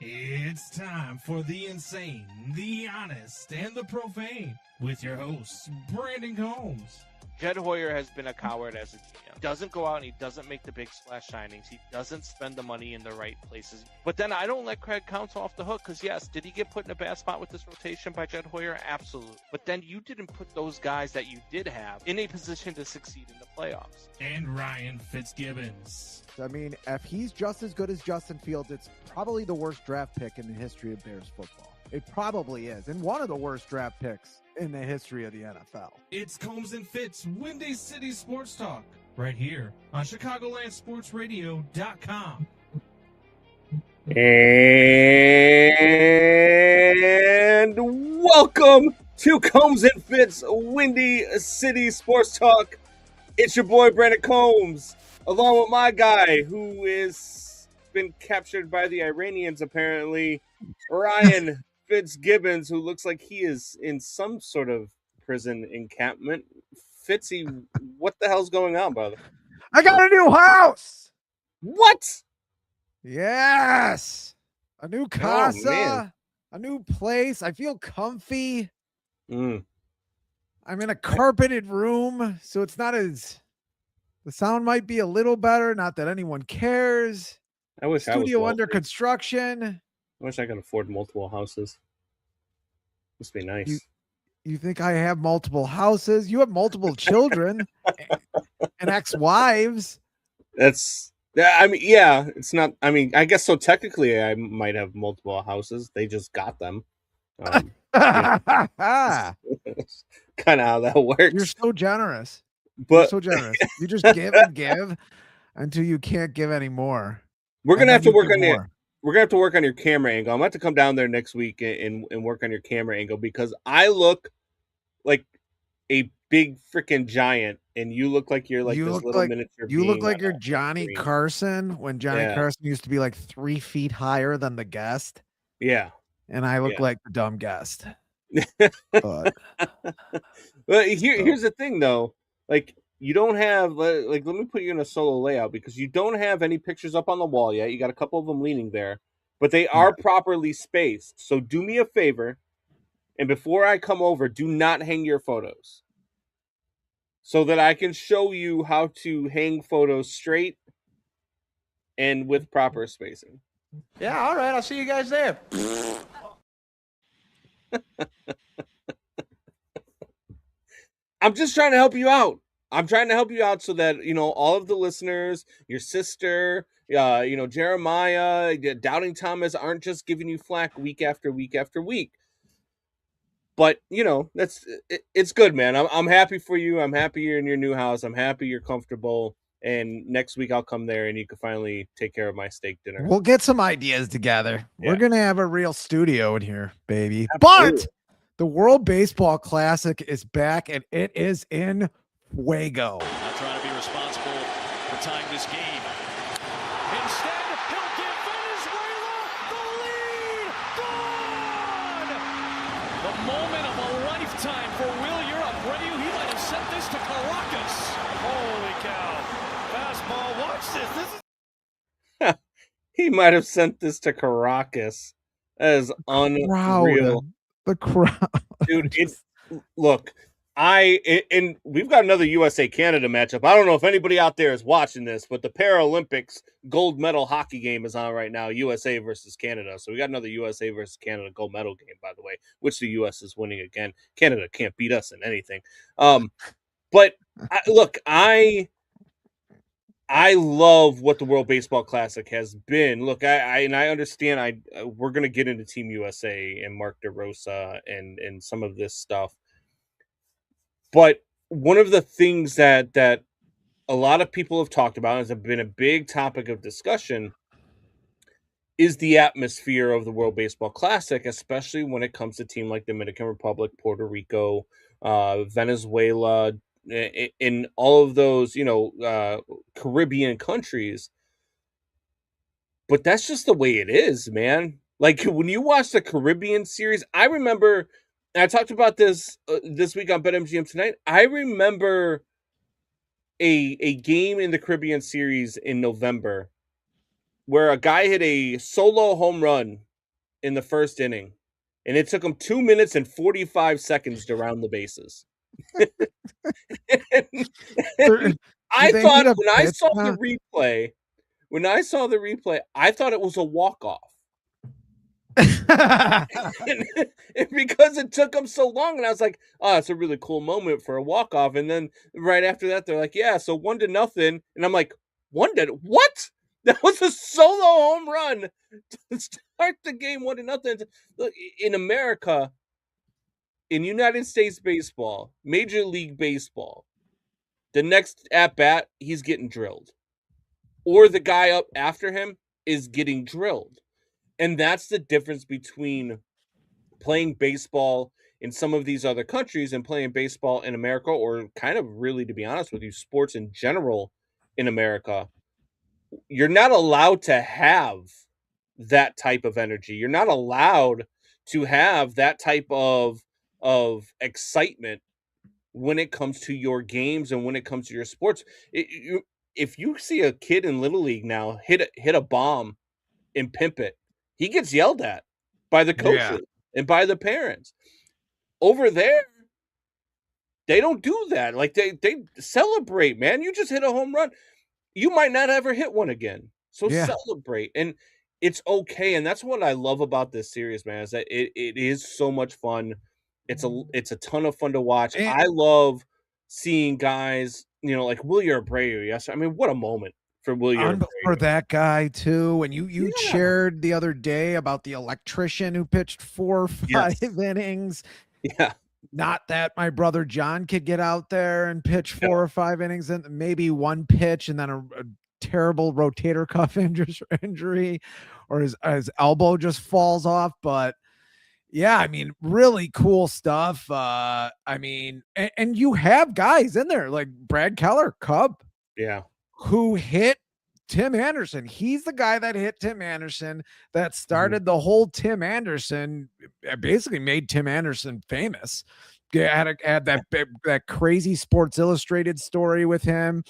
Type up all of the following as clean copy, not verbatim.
It's time for the insane, the honest, and the profane with your hosts, Brandon Combs. Jed Hoyer has been a coward as a GM. He doesn't go out and he doesn't make the big splash signings. He doesn't spend the money in the right places. But then I don't let Craig Counsell off the hook because, yes, did he get put in a bad spot with this rotation by Jed Hoyer? Absolutely. But then you didn't put those guys that you did have in a position to succeed in the playoffs. And Ryan Fitzgibbons. I mean, if he's just as good as Justin Fields, it's probably the worst draft pick in the history of Bears football. It probably is. And one of the worst draft picks in the history of the NFL. It's Combs and Fitz, Windy City Sports Talk, right here on ChicagolandSportsRadio.com. And welcome to Combs and Fitz, Windy City Sports Talk. It's your boy, Brandon Combs, along with my guy who is been captured by the Iranians, apparently, Ryan Fitzgibbons, who looks like he is in some sort of prison encampment. Fitzy, what the hell's going on, brother? I got a new house! What? Yes! A new casa, a new place. I feel comfy. I'm in a carpeted room, so it's not as... The sound might be a little better, not that anyone cares. I wish Studio I was under wealthy. construction. I wish I could afford multiple houses. Must be nice. You think I have multiple houses? You have multiple children and ex-wives. It's not. I mean, I guess so. Technically, I might have multiple houses. They just got them. Kind of how that works. You're so generous. But You're so generous. You just give and give until you can't give anymore. we're gonna have to work on more. We're gonna have to work on your camera angle. I'm gonna have to come down there next week and work on your camera angle because I look like a big freaking giant, and you look like you're like You this look little like- miniature. You look being like on you're a Johnny screen. Carson when Johnny Yeah. Carson used to be like 3 feet higher than the guest, Yeah. and I look Yeah. like the dumb guest. But Well, here's the thing, though. Like, you don't have let me put you in a solo layout because you don't have any pictures up on the wall yet. You got a couple of them leaning there, but they are properly spaced. So do me a favor, and before I come over, do not hang your photos, so that I can show you how to hang photos straight and with proper spacing. Yeah, all right. I'll see you guys there. I'm just trying to help you out. I'm trying to help you out so that, you know, all of the listeners, your sister, Jeremiah, Doubting Thomas aren't just giving you flack week after week after week. But, you know, it's good, man. I'm happy for you. I'm happy you're in your new house. I'm happy you're comfortable. And next week I'll come there and you can finally take care of my steak dinner. we'll get some ideas together. Yeah. We're gonna have a real studio in here, baby. Absolutely. But the World Baseball Classic is back, and it is in fuego. Not trying to be responsible for tying this game. Instead, he'll give Venezuela the lead. Gone! The moment of a lifetime for Will Europe. Ready? He might have sent this to Caracas. Holy cow. Fastball. Watch this. This is He might have sent this to Caracas. That is unreal. The crowd. Dude, look, and we've got another USA-Canada matchup. I don't know if anybody out there is watching this, but the Paralympics gold medal hockey game is on right now, USA versus Canada. So we got another USA versus Canada gold medal game, by the way, which the U.S. is winning again. Canada can't beat us in anything. But I love what the World Baseball Classic has been. Look, I understand. We're gonna get into Team USA and Mark DeRosa and some of this stuff, but one of the things that a lot of people have talked about has been a big topic of discussion is the atmosphere of the World Baseball Classic, especially when it comes to teams like Dominican Republic, Puerto Rico, Venezuela, in all of those, Caribbean countries. But that's just the way it is, man. Like, when you watch the Caribbean series, I remember, and I talked about this this week on BetMGM Tonight, I remember a game in the Caribbean series in November where a guy hit a solo home run in the first inning, and it took them 2 minutes and 45 seconds to round the bases. And I thought when I saw the replay, I thought it was a walk-off. and because it took them so long, and I was like, oh, it's a really cool moment for a walk-off. And then right after that, they're like, yeah, so 1-0. And I'm like, what? That was a solo home run to start the game 1-0. Look, in America, in United States baseball, Major League Baseball, the next at-bat, he's getting drilled. Or the guy up after him is getting drilled. And that's the difference between playing baseball in some of these other countries and playing baseball in America, or kind of really, to be honest with you, sports in general in America. You're not allowed to have that type of energy. You're not allowed to have that type of excitement when it comes to your games and when it comes to your sports. If you see a kid in Little League now hit a bomb and pimp it, he gets yelled at by the coaches and by the parents. Over there, they don't do that. Like they celebrate, man. You just hit a home run. You might not ever hit one again. So celebrate. And it's okay. And that's what I love about this series, man, is that it is so much fun. It's a ton of fun to watch. I love seeing guys, like Wilyer Abreu. Yes. I mean, what a moment for Wilyer for that guy too. And you shared the other day about the electrician who pitched 4 or 5 innings. Yeah. Not that my brother John could get out there and pitch 4 or 5 innings and maybe one pitch and then a terrible rotator cuff injury, or his elbow just falls off. But yeah, I mean, really cool stuff. I mean, and you have guys in there like Brad Keller, Cub, who hit Tim Anderson. He's the guy that hit Tim Anderson, that started the whole Tim Anderson, basically made Tim Anderson famous. Had that crazy Sports Illustrated story with him.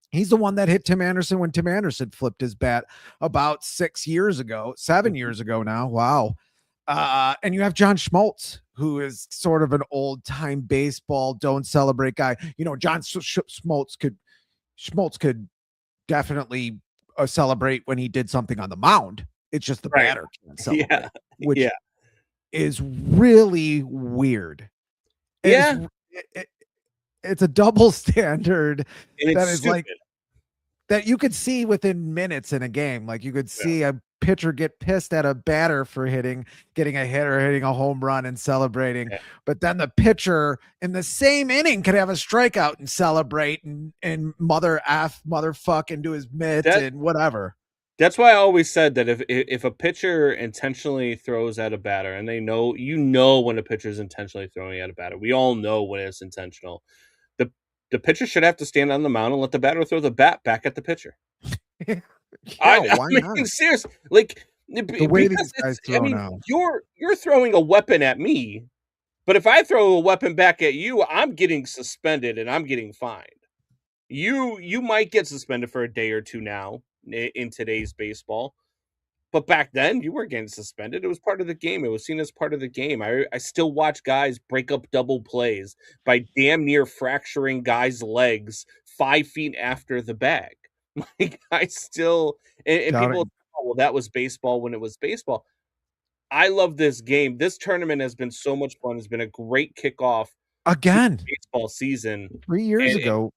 He's the one that hit Tim Anderson when Tim Anderson flipped his bat about 7 years ago now. Wow. And you have John Schmaltz, who is sort of an old time baseball don't celebrate guy. John Schmaltz could definitely celebrate when he did something on the mound. It's just the batter can't celebrate, which is really weird. It's a double standard that is stupid. Like that you could see within minutes in a game. Like you could see a pitcher get pissed at a batter for getting a hit or hitting a home run and celebrating. But then the pitcher in the same inning could have a strikeout and celebrate and motherfuck into his mitt and whatever. That's why I always said that if a pitcher intentionally throws at a batter, and they know, when a pitcher is intentionally throwing at a batter, we all know when it's intentional. The pitcher should have to stand on the mound and let the batter throw the bat back at the pitcher. I mean, seriously, like the way these guys throw now. You're throwing a weapon at me, but if I throw a weapon back at you, I'm getting suspended and I'm getting fined. You might get suspended for a day or two now in today's baseball, but back then you weren't getting suspended. It was part of the game. It was seen as part of the game. I still watch guys break up double plays by damn near fracturing guys' legs 5 feet after the bag. Like I still, and people, well, that was baseball when it was baseball. I love this game. This tournament has been so much fun. It's been a great kickoff again. Baseball season 3 years ago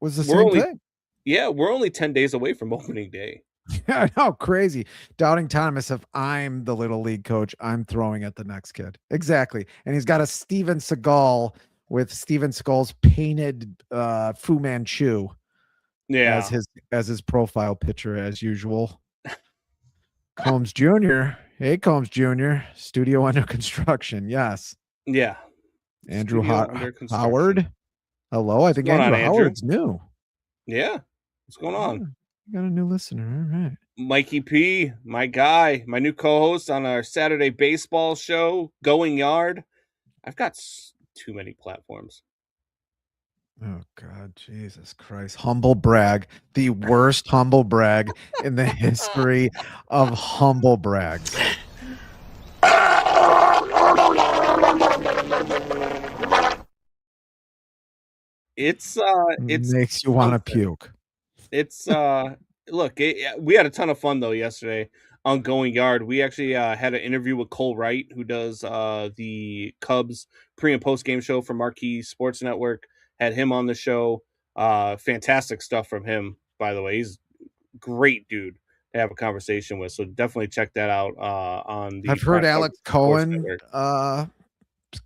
was the same thing. Yeah, we're only 10 days away from opening day. I know, crazy. Doubting Thomas, if I'm the Little League coach, I'm throwing at the next kid. Exactly. And he's got a Steven Seagal with Steven Seagal's painted Fu Manchu as his profile picture as usual. Combs Jr. Hey, Combs Jr. Studio under construction. Yes. Yeah. Andrew Howard. Hello. I think Andrew Howard's new. Yeah. What's going on? You got a new listener. All right. Mikey P, my guy, my new co-host on our Saturday baseball show, Going Yard. I've got too many platforms. Oh God, Jesus Christ. Humble brag. The worst humble brag in the history of humble brags. It's Makes you want to something. puke. It's look, we had a ton of fun though yesterday on Going Yard. We actually had an interview with Cole Wright, who does the Cubs pre and post game show for Marquee Sports Network. Had him on the show. Fantastic stuff from him, by the way. He's a great dude to have a conversation with. So definitely check that out on the I've heard Craft Alex Sports Cohen Network.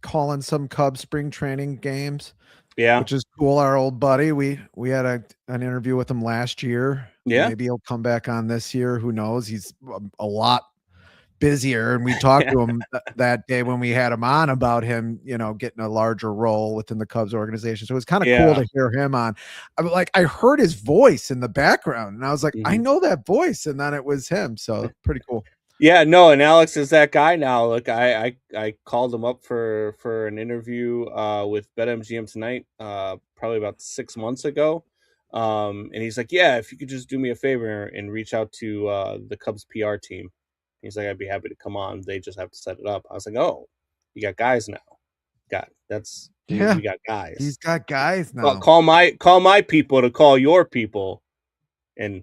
calling some Cubs spring training games. Yeah, which is cool. Our old buddy. We had an interview with him last year. yeah. Maybe he'll come back on this year. Who knows? He's a lot busier. And we talked to him that day when we had him on about him, getting a larger role within the Cubs organization. So it was kind of cool to hear him on. I heard his voice in the background and I was like, I know that voice. And then it was him. So pretty cool. Yeah, no, and Alex is that guy now. Look, I called him up for an interview with BetMGM tonight, probably about 6 months ago. And he's like, yeah, if you could just do me a favor and reach out to the Cubs PR team. He's like, I'd be happy to come on. They just have to set it up. I was like, oh, you got guys now. We got guys. He's got guys now. Call my people to call your people, and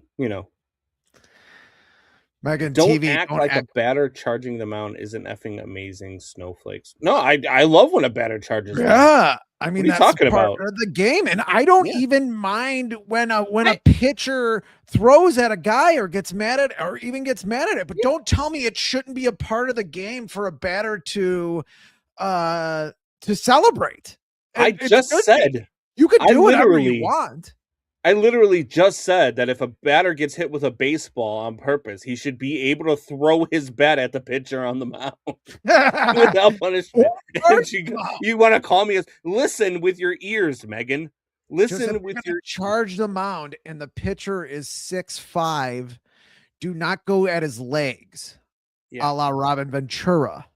Megan, don't act like a batter charging the mound isn't effing amazing, snowflakes. No, I love when a batter charges. Yeah, I mean, that's talking part of the game, and I don't even mind when a pitcher throws at a guy or gets mad at it. But don't tell me it shouldn't be a part of the game for a batter to celebrate. I just said you could do whatever you want. I literally just said that if a batter gets hit with a baseball on purpose, he should be able to throw his bat at the pitcher on the mound without punishment. You want to call me listen with your ears, Megan. Listen with your charge the mound and the pitcher is 6'5". Do not go at his legs, a la Robin Ventura.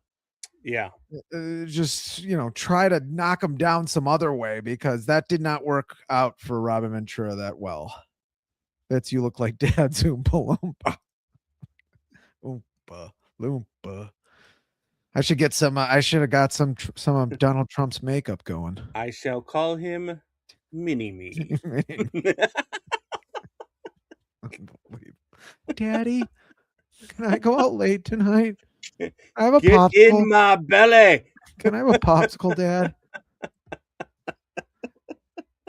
Yeah. Just, try to knock him down some other way because that did not work out for Robin Ventura that well. That's you look like Dad's Oompa Loompa. Oompa Loompa. I should get some. I should have got some of Donald Trump's makeup going. I shall call him Mini Me. Daddy, can I go out late tonight? I have a Get popsicle. in my belly. Can I have a popsicle, Dad?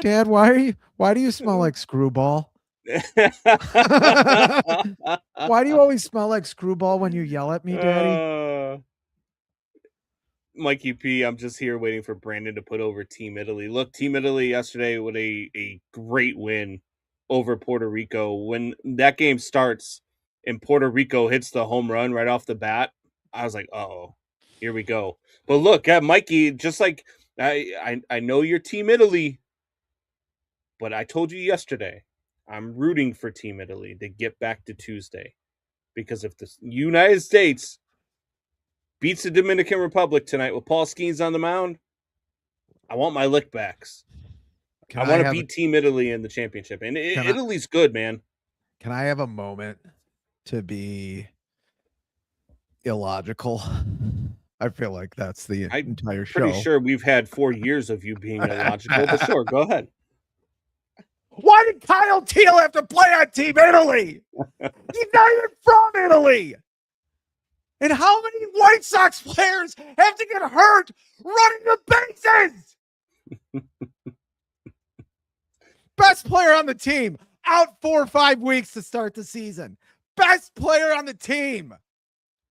Dad, why do you smell like Screwball? Why do you always smell like Screwball when you yell at me, Daddy? Mikey P, I'm just here waiting for Brandon to put over Team Italy. Look, Team Italy yesterday with a great win over Puerto Rico. When that game starts and Puerto Rico hits the home run right off the bat, I was like, oh, here we go. But look, Mikey, just like I know you're Team Italy, but I told you yesterday, I'm rooting for Team Italy to get back to Tuesday. Because if the United States beats the Dominican Republic tonight with Paul Skeens on the mound, I want my lickbacks. I want to beat Team Italy in the championship. And Italy's good, man. Can I have a moment to be illogical? I feel like that's the entire show. Pretty sure we've had 4 years of you being illogical, but sure, go ahead. Why did Kyle Teal have to play on Team Italy? He's not even from Italy. And how many White Sox players have to get hurt running the bases? Best player on the team, out 4 or 5 weeks to start the season. Best player on the team.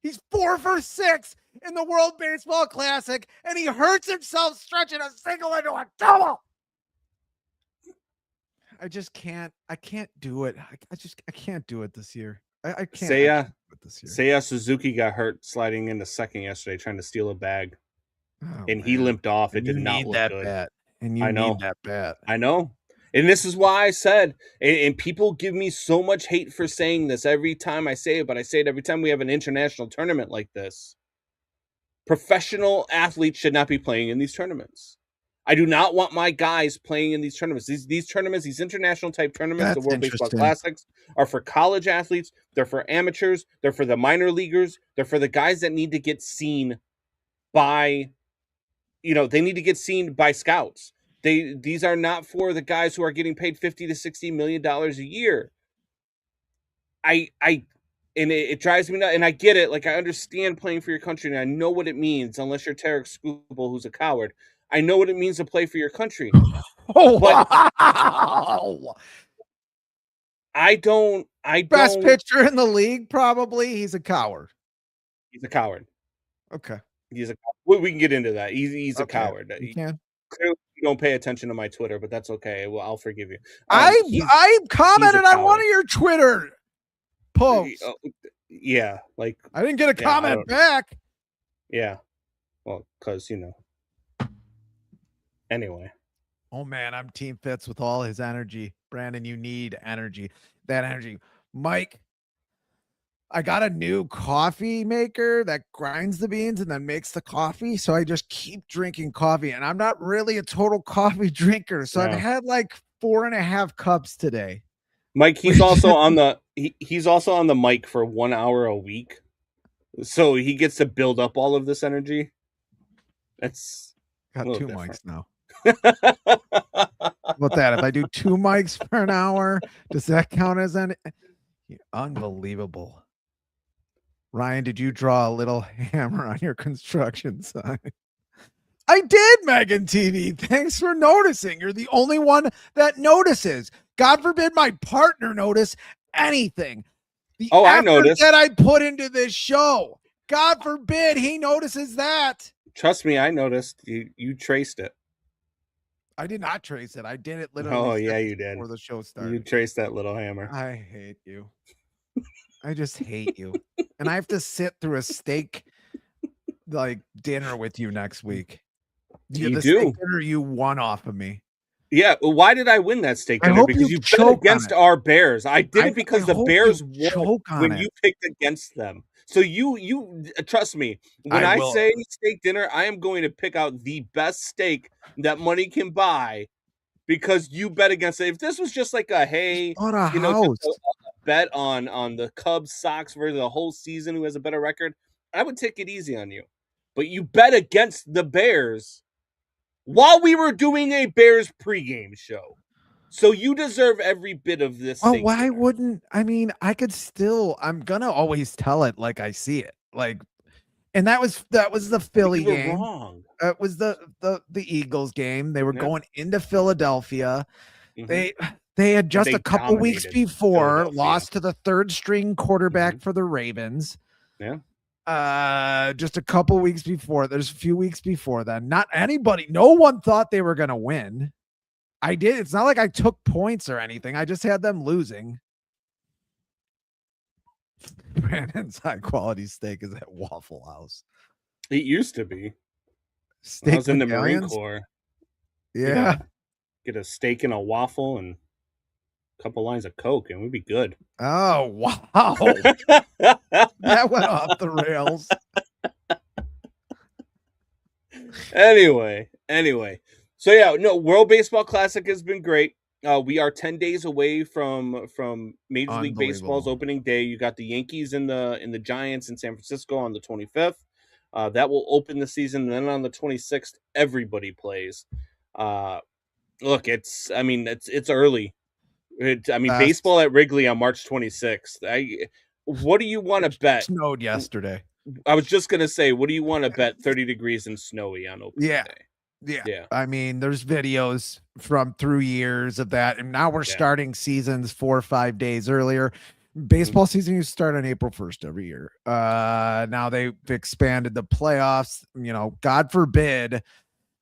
He's 4 for 6 in the World Baseball Classic, and he hurts himself stretching a single into a double. I just can't. I can't do it. I can't do it this year. I can't. Seiya Suzuki got hurt sliding into second yesterday, trying to steal a bag, and he limped off. It did not look good. Bat. And you need that bat. I know. And this is why I said, and people give me so much hate for saying this every time I say it, but I say it every time we have an international tournament like this. Professional athletes should not be playing in these tournaments. I do not want my guys playing in these tournaments. These tournaments, these international type tournaments, the That's World Baseball interesting. Classics, are for college athletes. They're for amateurs. They're for the minor leaguers. They're for the guys that need to get seen by, they need to get seen by scouts. These are not for the guys who are getting paid $50 to $60 million a year. It drives me nuts, and I get it. Like, I understand playing for your country, and I know what it means. Unless you're Tarek Skubal, who's a coward, I know what it means to play for your country. But wow. I don't. Best pitcher in the league, probably. He's a coward. He's a coward. Okay. We can get into that. He's a coward. You can. Clearly, you don't pay attention to my Twitter, but that's okay. Well, I'll forgive you. I commented on one of your Twitter posts. Yeah, like I didn't get a comment back. Yeah, well, because Anyway. Oh man, I'm Team Fitz with all his energy. Brandon, you need energy. That energy, Mike. I got a new coffee maker that grinds the beans and then makes the coffee. So I just keep drinking coffee, and I'm not really a total coffee drinker. So I've had like 4.5 cups today. Mike, he's also on the mic for 1 hour a week. So he gets to build up all of this energy. That's got 2 mics now. What's that? If I do 2 mics for an hour, does that count as any? Unbelievable. Ryan, did you draw a little hammer on your construction sign? I did, Megan TV. Thanks for noticing. You're the only one that notices. God forbid my partner notice anything. I noticed that I put into this show. God forbid he notices that. Trust me, I noticed. You traced it. I did not trace it. I did it literally. Oh yeah, you did. Before the show started. You traced that little hammer. I hate you. I just hate you. And I have to sit through a steak dinner with you next week. You do. Steak dinner you won off of me. Yeah. Why did I win that steak dinner? Because you bet against our Bears. I did it because the Bears won when you picked against them. So you trust me. When I say steak dinner, I am going to pick out the best steak that money can buy because you bet against it. If this was just like a bet on the Cubs, Sox for the whole season, who has a better record, I would take it easy on you. But you bet against the Bears while we were doing a Bears pregame show. So you deserve every bit of this. Oh, why wouldn't I mean? I'm gonna always tell it like I see it. And that was the Philly game. Wrong. It was the Eagles game. They were going into Philadelphia. Mm-hmm. They had just a couple weeks before lost to the third string quarterback for the Ravens. Yeah. Just a couple weeks before. There's a few weeks before then. No one thought they were going to win. I did. It's not like I took points or anything. I just had them losing. Brandon's high quality steak is at Waffle House. It used to be. Steak I was in the Marine Corps. Yeah. Get a steak and a waffle and a couple lines of Coke, and we'd be good. Oh, wow. That went off the rails. Anyway. So yeah, no, World Baseball Classic has been great. We are 10 days away from Major League Baseball's opening day. You got the Yankees and the Giants in San Francisco on the 25th. That will open the season. And then on the 26th, everybody plays. Look, it's early. Baseball at Wrigley on March 26th. What do you want to bet? Snowed yesterday. I was just going to say, what do you want to bet 30 degrees and snowy on opening day? Yeah. I mean, there's videos from through years of that. And now we're starting seasons 4 or 5 days earlier. Baseball season used to start on April 1st every year. Now they've expanded the playoffs, God forbid,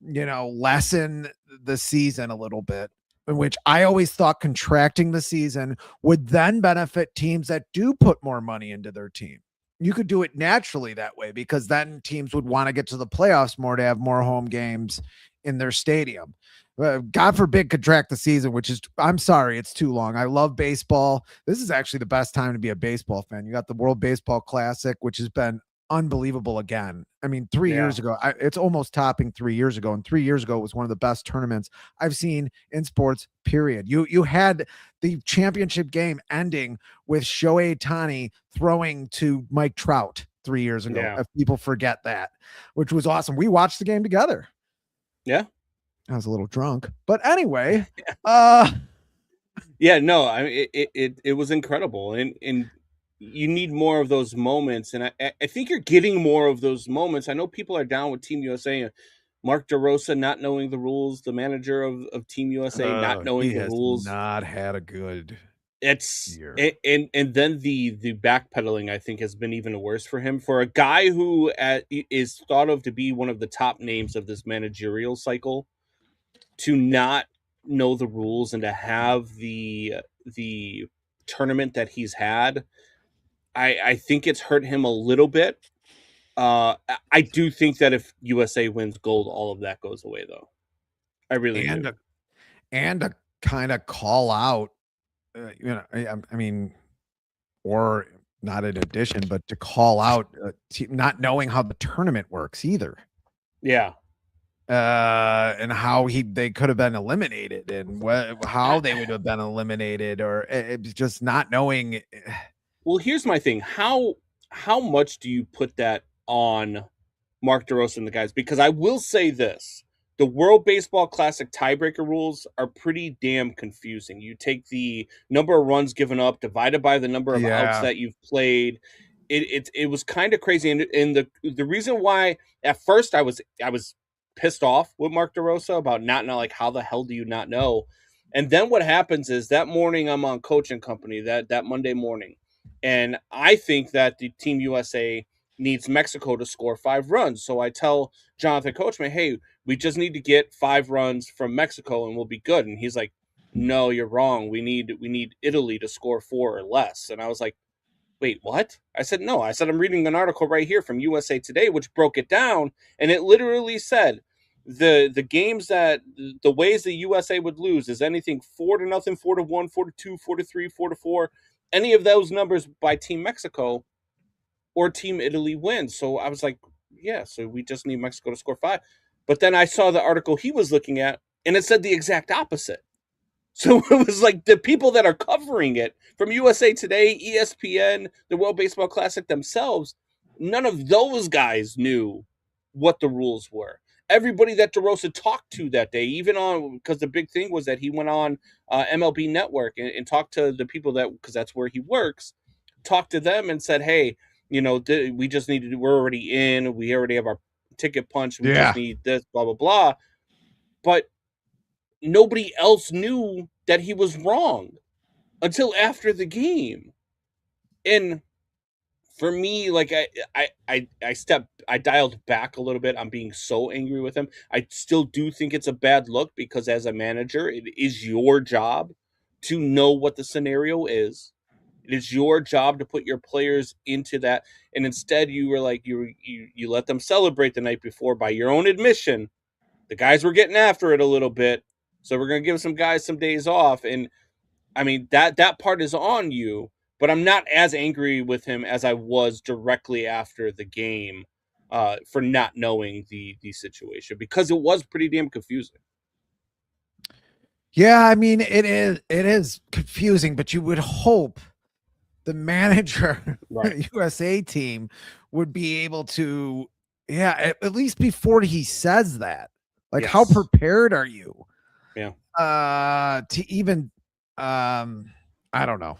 lessen the season a little bit, in which I always thought contracting the season would then benefit teams that do put more money into their team. You could do it naturally that way because then teams would want to get to the playoffs more to have more home games in their stadium. God forbid contract the season, which is, I'm sorry, it's too long. I love baseball. This is actually the best time to be a baseball fan. You got the World Baseball Classic, which has been unbelievable again. I mean, 3 years ago, it's almost topping 3 years ago, and 3 years ago was one of the best tournaments I've seen in sports, period. You had the championship game ending with Shohei Ohtani throwing to Mike Trout 3 years ago, if people forget that, which was awesome. We watched the game together. Yeah. I was a little drunk, but anyway, yeah, no, I mean, it was incredible, and you need more of those moments, and I think you're getting more of those moments. I know people are down with Team USA. Mark DeRosa not knowing the rules, the manager of Team USA not knowing the rules. Not had a good year. And then the backpedaling, I think, has been even worse for him. For a guy who is thought of to be one of the top names of this managerial cycle, to not know the rules and to have the tournament that he's had, I think it's hurt him a little bit. I do think that if USA wins gold, all of that goes away, though. I really do. And to kind of call out, I mean, or not in addition, but to call out not knowing how the tournament works either. Yeah. And how they could have been eliminated, and how they would have been eliminated, or just not knowing. Well, here's my thing: how much do you put that on Mark DeRosa and the guys? Because I will say this: the World Baseball Classic tiebreaker rules are pretty damn confusing. You take the number of runs given up divided by the number of outs that you've played. It was kind of crazy, and the reason why at first I was pissed off with Mark DeRosa about not know, like, how the hell do you not know? And then what happens is that morning I'm on Coaching Company that Monday morning, and I think that the Team USA needs Mexico to score 5 runs. So I tell Jonathan Coachman, hey, we just need to get 5 runs from Mexico and we'll be good. And he's like, no, you're wrong. We need Italy to score 4 or less. And I was like, wait, what? I said, no. I said, I'm reading an article right here from USA Today, which broke it down. And it literally said the games that the ways the USA would lose is anything 4-0, 4-1, 4-2, 4-3, 4-4, any of those numbers by Team Mexico or Team Italy wins. So I was like, yeah, so we just need Mexico to score 5. But then I saw the article he was looking at, and it said the exact opposite. So it was like the people that are covering it from USA Today, ESPN, the World Baseball Classic themselves, none of those guys knew what the rules were. Everybody that DeRosa talked to that day, even on, because the big thing was that he went on MLB Network and talked to the people that, because that's where he works, talked to them and said, hey, we just need to, we're already in, we already have our ticket punched, we just need this, blah, blah, blah. But nobody else knew that he was wrong until after the game. And for me, like, I dialed back a little bit. I'm being so angry with him. I still do think it's a bad look, because as a manager, it is your job to know what the scenario is. It is your job to put your players into that. And instead you were like, you let them celebrate the night before. By your own admission, the guys were getting after it a little bit. So we're going to give some guys some days off. And I mean, that part is on you, but I'm not as angry with him as I was directly after the game for not knowing the situation, because it was pretty damn confusing. Yeah, I mean, it is confusing, but you would hope the manager, USA team, would be able to, at least before he says that, like, how prepared are you? Yeah. To even, I don't know.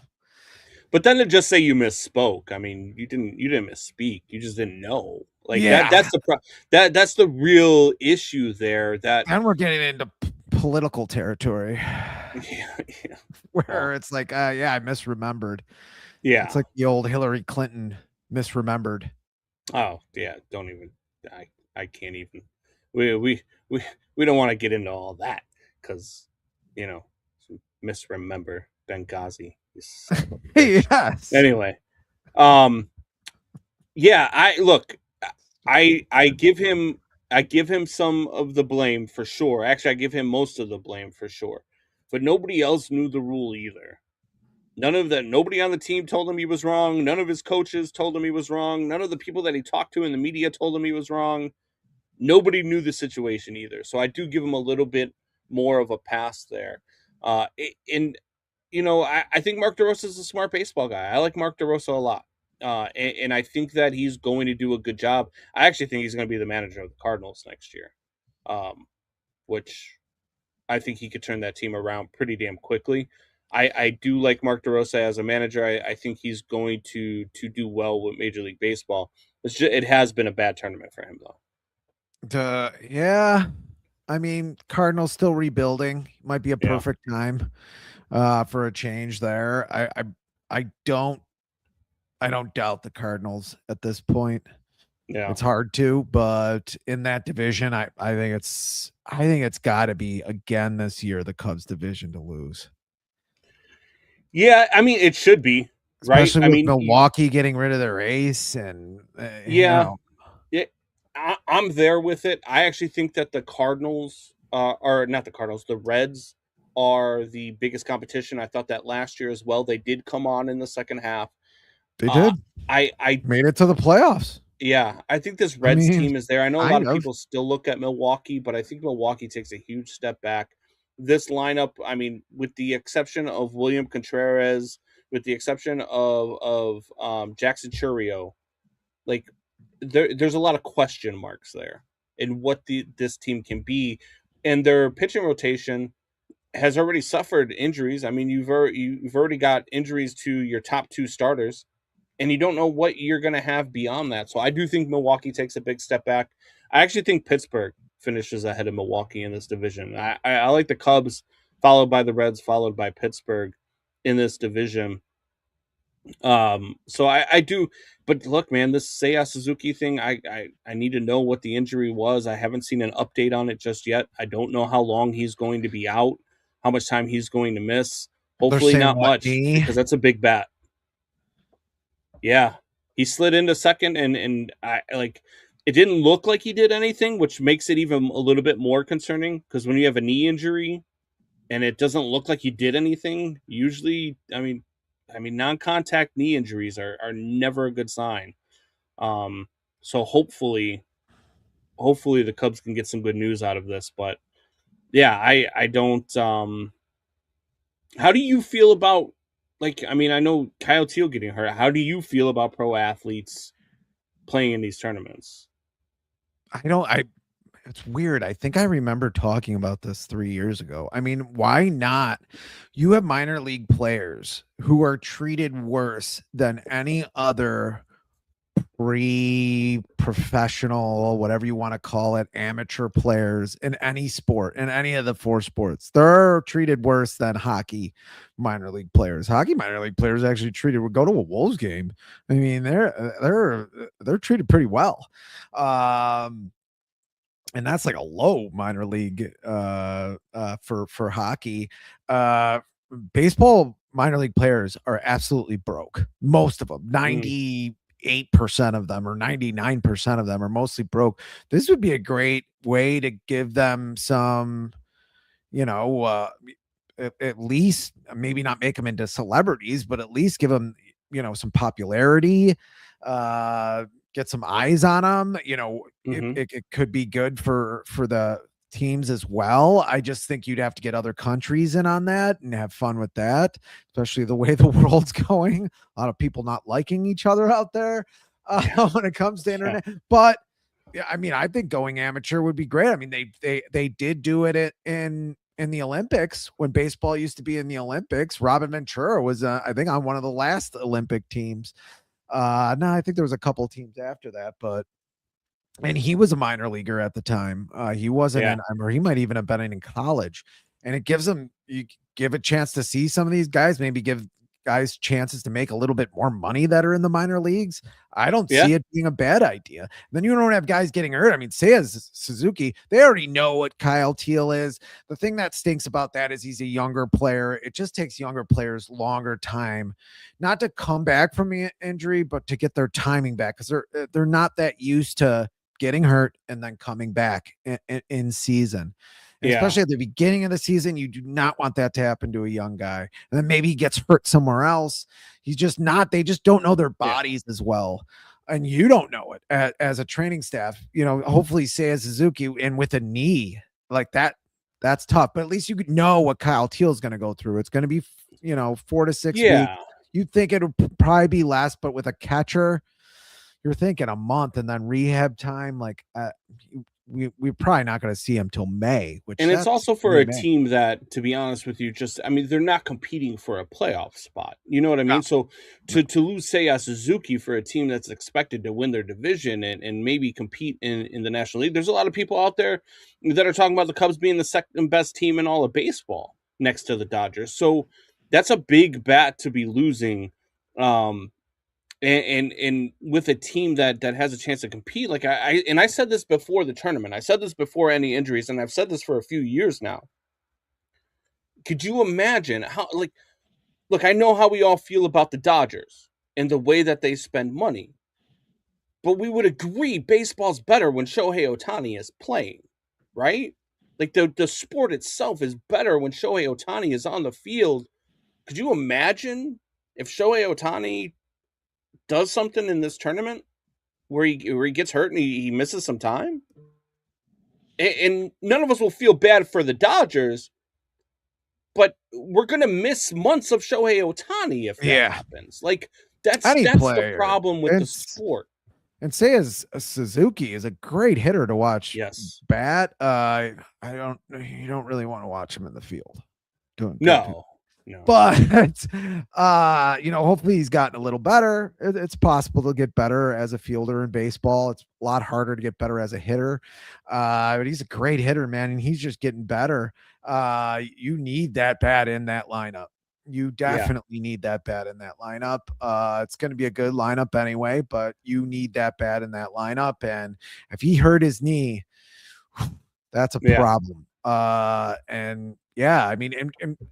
But then to just say you misspoke, I mean, you didn't misspeak, you just didn't know. Like that's the real issue there. And we're getting into political territory. Where it's like, I misremembered. Yeah. It's like the old Hillary Clinton misremembered. Oh, yeah, don't even, I can't even. We don't want to get into all that, because misremember Benghazi. Yes. Anyway, I give him some of the blame for sure. Actually, I give him most of the blame for sure. But nobody else knew the rule either. Nobody on the team told him he was wrong. None of his coaches told him he was wrong. None of the people that he talked to in the media told him he was wrong. Nobody knew the situation either. So I do give him a little bit more of a pass there. I think Mark DeRosa is a smart baseball guy. I like Mark DeRosa a lot. And I think that he's going to do a good job. I actually think he's going to be the manager of the Cardinals next year, which I think he could turn that team around pretty damn quickly. I do like Mark DeRosa as a manager. I think he's going to do well with Major League Baseball. It has been a bad tournament for him, though. Yeah. I mean, Cardinals still rebuilding. Might be a perfect time for a change there. I don't doubt the Cardinals at this point. Yeah. It's hard to, but in that division, I think it's got to be again this year the Cubs division to lose. Yeah, I mean it should be, right? Especially with Milwaukee getting rid of their ace and I'm there with it. I actually think that the Cardinals are not the Cardinals, the Reds are the biggest competition. I thought that last year as well. They did come on in the second half. They did. I made it to the playoffs. Yeah, I think this Reds team is there. I know a lot of people still look at Milwaukee, but I think Milwaukee takes a huge step back. This lineup, I mean, with the exception of William Contreras, with the exception of Jackson Chourio, like there's a lot of question marks there in what this team can be, and their pitching rotation has already suffered injuries. I mean, you've already got injuries to your top two starters, and you don't know what you're going to have beyond that. So I do think Milwaukee takes a big step back. I actually think Pittsburgh finishes ahead of Milwaukee in this division. I like the Cubs, followed by the Reds, followed by Pittsburgh in this division. So I do, but look, man, this Seiya Suzuki thing, I need to know what the injury was. I haven't seen an update on it just yet. I don't know how long he's going to be out, how much time he's going to miss. Hopefully not much, because that's a big bat. Yeah, he slid into second, and I like. It didn't look like he did anything, which makes it even a little bit more concerning. Because when you have a knee injury, and it doesn't look like you did anything, usually, I mean, non-contact knee injuries are never a good sign. So hopefully the Cubs can get some good news out of this. But yeah, I don't. How do you feel about? Like, I mean, I know Kyle Teal getting hurt. How do you feel about pro athletes playing in these tournaments? It's weird. I think I remember talking about this 3 years ago. I mean, why not? You have minor league players who are treated worse than any other professional, whatever you want to call it, amateur players in any sport, in any of the four sports. They're treated worse than hockey minor league players. Hockey minor league players actually go to a Wolves game. I mean, they're treated pretty well. And that's like a low minor league for hockey. Baseball minor league players are absolutely broke. Most of them, 98% of them or 99% of them are mostly broke. This would be a great way to give them some, at least maybe not make them into celebrities, but at least give them, some popularity, get some eyes on them. It could be good for the teams as well. I just think you'd have to get other countries in on that and have fun with that, especially the way the world's going. A lot of people not liking each other out there when it comes to internet. But yeah, I mean, I think going amateur would be great. I mean, they did do it in the Olympics when baseball used to be in the Olympics. Robin Ventura was, I think, on one of the last Olympic teams. No, I think there was a couple of teams after that, and he was a minor leaguer at the time. He wasn't or he might even have been in college, and it gives them, you give a chance to see some of these guys, maybe give guys chances to make a little bit more money that are in the minor leagues. I don't see it being a bad idea. And then you don't have guys getting hurt. I mean, Seiya Suzuki, they already know what Kyle Teal is. The thing that stinks about that is he's a younger player. It just takes younger players longer time, not to come back from the injury, but to get their timing back, because they're not that used to getting hurt and then coming back in season. And especially at the beginning of the season, you do not want that to happen to a young guy. And then maybe he gets hurt somewhere else. He's just not, they just don't know their bodies as well. And you don't know it as a training staff. Hopefully Seiya Suzuki, and with a knee like that, that's tough. But at least you could know what Kyle Teal is going to go through. It's going to be 4 to 6 weeks. You'd think it would probably be less, but with a catcher, you're thinking a month, and then rehab time. Like we're probably not going to see him till May. And it's also for a team that, to be honest with you, they're not competing for a playoff spot. You know what I mean? So to lose Seiya Suzuki for a team that's expected to win their division and maybe compete in the National League, there's a lot of people out there that are talking about the Cubs being the second best team in all of baseball next to the Dodgers. So that's a big bat to be losing. And with a team that has a chance to compete, like I said this before the tournament, I said this before any injuries, and I've said this for a few years now. Could you imagine how, look, I know how we all feel about the Dodgers and the way that they spend money, but we would agree baseball's better when Shohei Ohtani is playing, right? Like the sport itself is better when Shohei Ohtani is on the field. Could you imagine if Shohei Ohtani does something in this tournament where he gets hurt and he misses some time? And none of us will feel bad for the Dodgers, but we're going to miss months of Shohei Ohtani if that happens. Like, that's the problem with the sport. And Seiya Suzuki is a great hitter to watch. Yes. Bat. You don't really want to watch him in the field. No. But hopefully he's gotten a little better. It's possible to get better as a fielder in baseball. It's a lot harder to get better as a hitter. But he's a great hitter, man, and he's just getting better. You need that bat in that lineup. You definitely need that bat in that lineup. It's going to be a good lineup anyway, but you need that bat in that lineup. And if he hurt his knee, that's a problem. And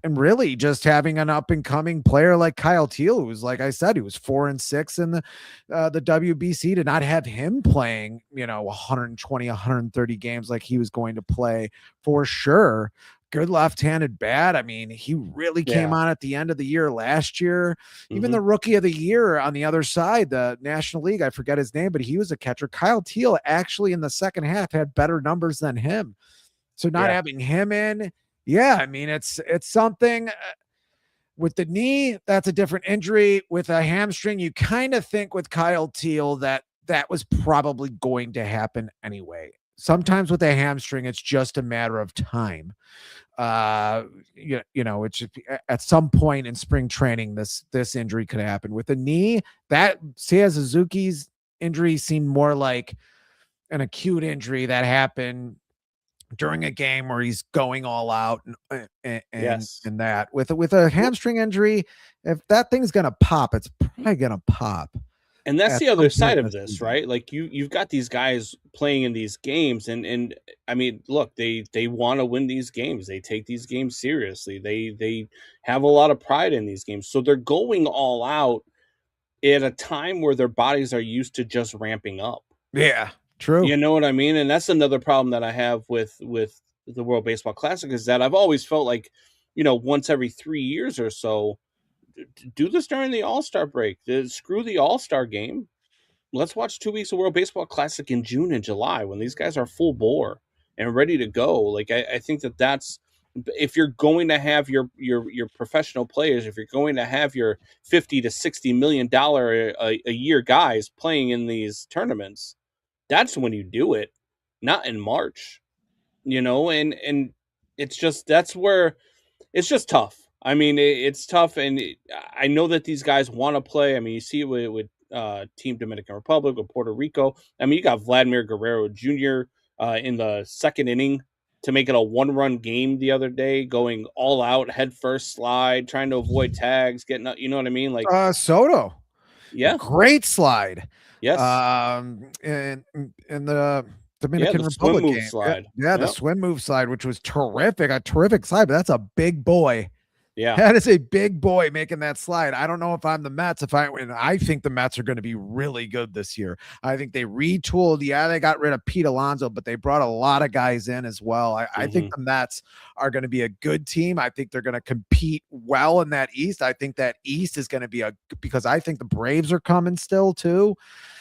really just having an up and coming player like Kyle Teal, who was, like I said, he was 4-6 in the WBC, to not have him playing, 120, 130 games like he was going to play for sure. Good left-handed bat. I mean, he really came on at the end of the year last year. Even the rookie of the year on the other side, the National League, I forget his name, but he was a catcher. Kyle Teal actually in the second half had better numbers than him. So not having him in, it's something. With the knee, that's a different injury. With a hamstring, you kind of think with Kyle Teal that was probably going to happen anyway. Sometimes with a hamstring, it's just a matter of time. It's just, at some point in spring training, this injury could happen. With the knee, that Seiya Suzuki's injury seemed more like an acute injury that happened during a game where he's going all out and that. With a hamstring injury, if that thing's gonna pop, it's probably gonna pop. And that's the other side of this, right? Like you've got these guys playing in these games, and I mean, look, they want to win these games. They take these games seriously. They have a lot of pride in these games, so they're going all out at a time where their bodies are used to just ramping up. Yeah, true. You know what I mean? And that's another problem that I have with the World Baseball Classic, is that I've always felt like, once every 3 years or so, do this during the All-Star break. Screw the All-Star game. Let's watch 2 weeks of World Baseball Classic in June and July when these guys are full bore and ready to go. Like, I think that's, if you're going to have your professional players, if you're going to have your $50 to $60 million a year guys playing in these tournaments, that's when you do it, not in March, and it's just, that's where it's just tough. I mean, it's tough, and I know that these guys want to play. I mean, you see it with Team Dominican Republic, with Puerto Rico. I mean, you got Vladimir Guerrero Jr. In the second inning to make it a 1-run game the other day, going all out, head first slide, trying to avoid tags, getting, you know what I mean? Like Soto. Yeah. Great slide. Yes. In the Dominican Republic game. Slide. The swim move slide, which was terrific. A terrific slide, but that's a big boy. Yeah. That is a big boy making that slide. I don't know if I'm the Mets. I think the Mets are going to be really good this year. I think they retooled. Yeah, they got rid of Pete Alonso, but they brought a lot of guys in as well. I think the Mets are going to be a good team. I think they're going to compete well in that East. I think that East is going to be because I think the Braves are coming still too.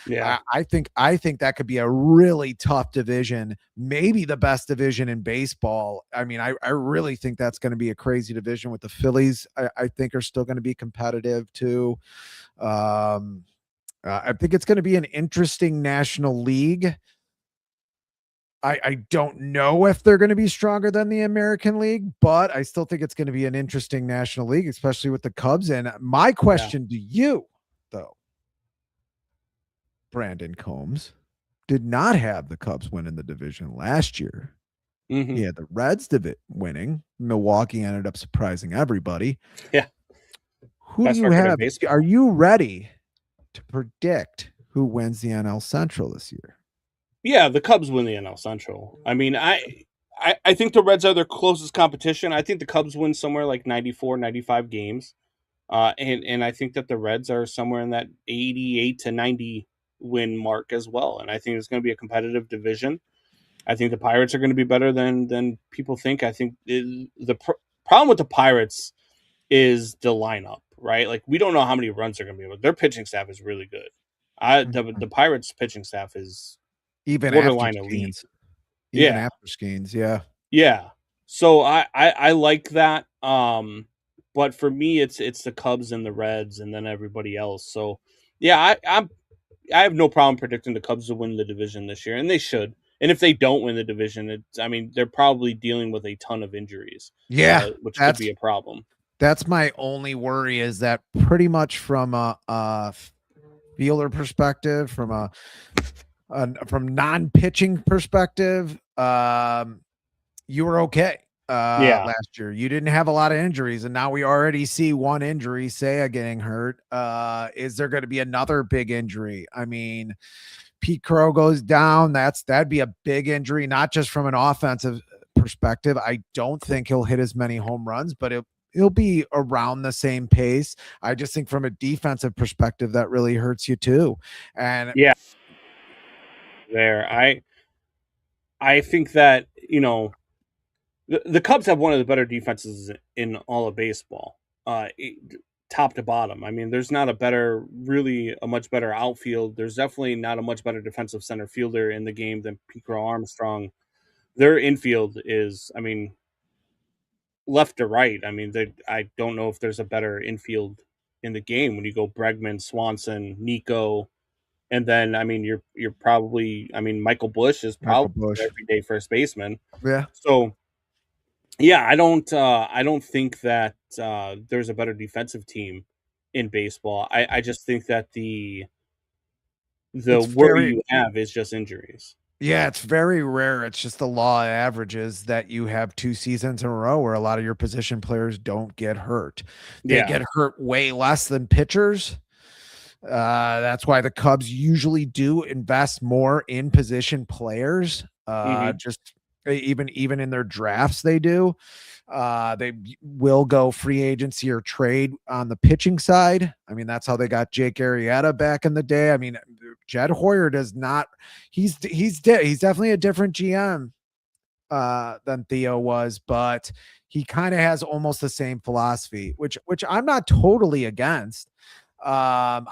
Yeah. I think that could be a really tough division, maybe the best division in baseball. I mean, I really think that's going to be a crazy division with the Phillies. I think are still going to be competitive too. I think it's going to be an interesting National League. I don't know if they're going to be stronger than the American League, but I still think it's going to be an interesting National League, especially with the Cubs. And my question to you, though, Brandon Combs did not have the Cubs winning the division last year. He had the Reds winning. Milwaukee ended up surprising everybody. Yeah. Who do you have? Are you ready to predict who wins the NL Central this year? Yeah, the Cubs win the NL Central. I mean, I think the Reds are their closest competition. I think the Cubs win somewhere like 94, 95 games. And I think that the Reds are somewhere in that 88 to 90 win mark as well. And I think it's going to be a competitive division. I think the Pirates are going to be better than people think. I think the problem with the Pirates is the lineup, right? Like, we don't know how many runs they're going to be able. Their pitching staff is really good. The Pirates pitching staff is even borderline after elite. Even after Skeens, yeah. So I like that. But for me, it's the Cubs and the Reds, and then everybody else. So yeah, I have no problem predicting the Cubs to win the division this year, and they should. And if they don't win the division, they're probably dealing with a ton of injuries. Yeah, which could be a problem. That's my only worry, is that pretty much from a fielder perspective, from non-pitching perspective, you were okay last year. You didn't have a lot of injuries, and now we already see one injury, Seiya getting hurt. Is there going to be another big injury? I mean, Pete Crow goes down. That'd be a big injury, not just from an offensive perspective. I don't think he'll hit as many home runs, but he'll be around the same pace. I just think from a defensive perspective, that really hurts you too. And I think that, the Cubs have one of the better defenses in all of baseball, top to bottom. I mean, there's not a much better outfield. There's definitely not a much better defensive center fielder in the game than Pete Crow Armstrong. Their infield is, left to right. I don't know if there's a better infield in the game when you go Bregman, Swanson, Nico, and then you're probably Michael Busch is probably everyday first baseman. Yeah. So yeah, I don't think that there's a better defensive team in baseball. I just think that the worry you have is just injuries. Yeah, it's very rare. It's just the law of averages that you have 2 seasons in a row where a lot of your position players don't get hurt. They get hurt way less than pitchers. That's why the Cubs usually do invest more in position players. Just even in their drafts, they do. They will go free agency or trade on the pitching side. That's how they got Jake Arrieta back in the day. Jed Hoyer does not. He's definitely a different GM than Theo was, but he kind of has almost the same philosophy, which I'm not totally against. I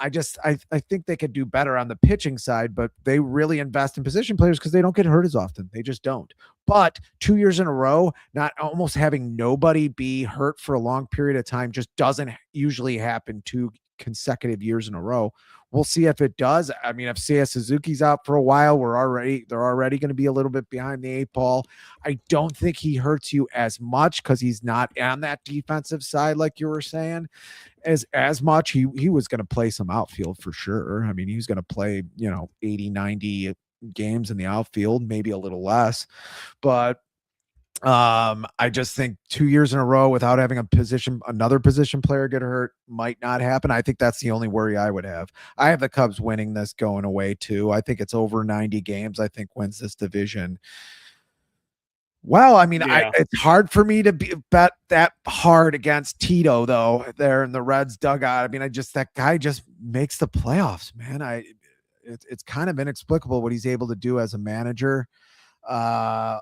think they could do better on the pitching side, but they really invest in position players because they don't get hurt as often. They just don't. But 2 years in a row, not almost having nobody be hurt for a long period of time just doesn't usually happen 2 consecutive years in a row. We'll see if it does. If Seiya Suzuki's out for a while, they're already going to be a little bit behind the 8 ball. I don't think he hurts you as much because he's not on that defensive side, like you were saying, as much. He was going to play some outfield for sure. He was going to play, 80, 90 games in the outfield, maybe a little less, but I just think 2 years in a row without having another position player get hurt might not happen. I think that's the only worry I would have. I have the Cubs winning this going away too. I think it's over 90 games. I think wins this division Well, I mean, Yeah. it's hard for me to bet that hard against Tito, though, there in the Reds dugout. I mean, that guy just makes the playoffs, man. It's kind of inexplicable what he's able to do as a manager. And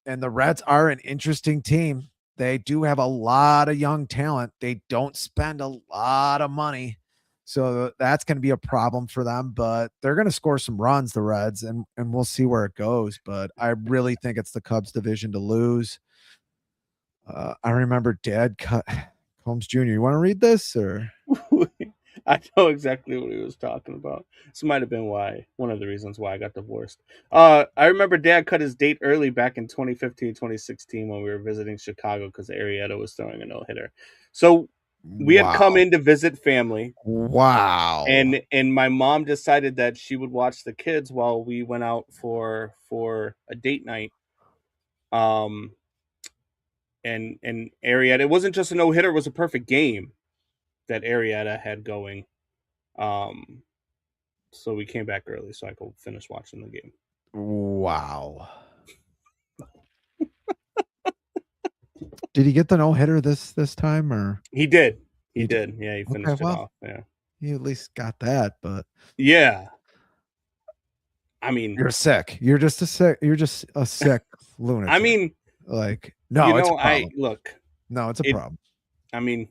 the Reds are an interesting team. They do have a lot of young talent. They don't spend a lot of money. So that's going to be a problem for them, but they're going to score some runs, the Reds, and we'll see where it goes. But I really think it's the Cubs division to lose. I remember Dad cut Combs Jr. You want to read this or? I know exactly what he was talking about. This might have been one of the reasons why I got divorced. I remember Dad cut his date early back in 2015, 2016 when we were visiting Chicago because Arrieta was throwing a no-hitter. So we had come in to visit family. Wow. And my mom decided that she would watch the kids while we went out for a date night. And Arrieta, it wasn't just a no-hitter, it was a perfect game that Arrieta had going. So we came back early so I could finish watching the game. Wow. Did he get the no-hitter this time or? He did. He did. Yeah, he finished it off. Yeah. He at least got that, but yeah. I mean, you're sick. You're just a sick lunatic. I mean, like, no, it's a problem. No, it's a problem. I mean,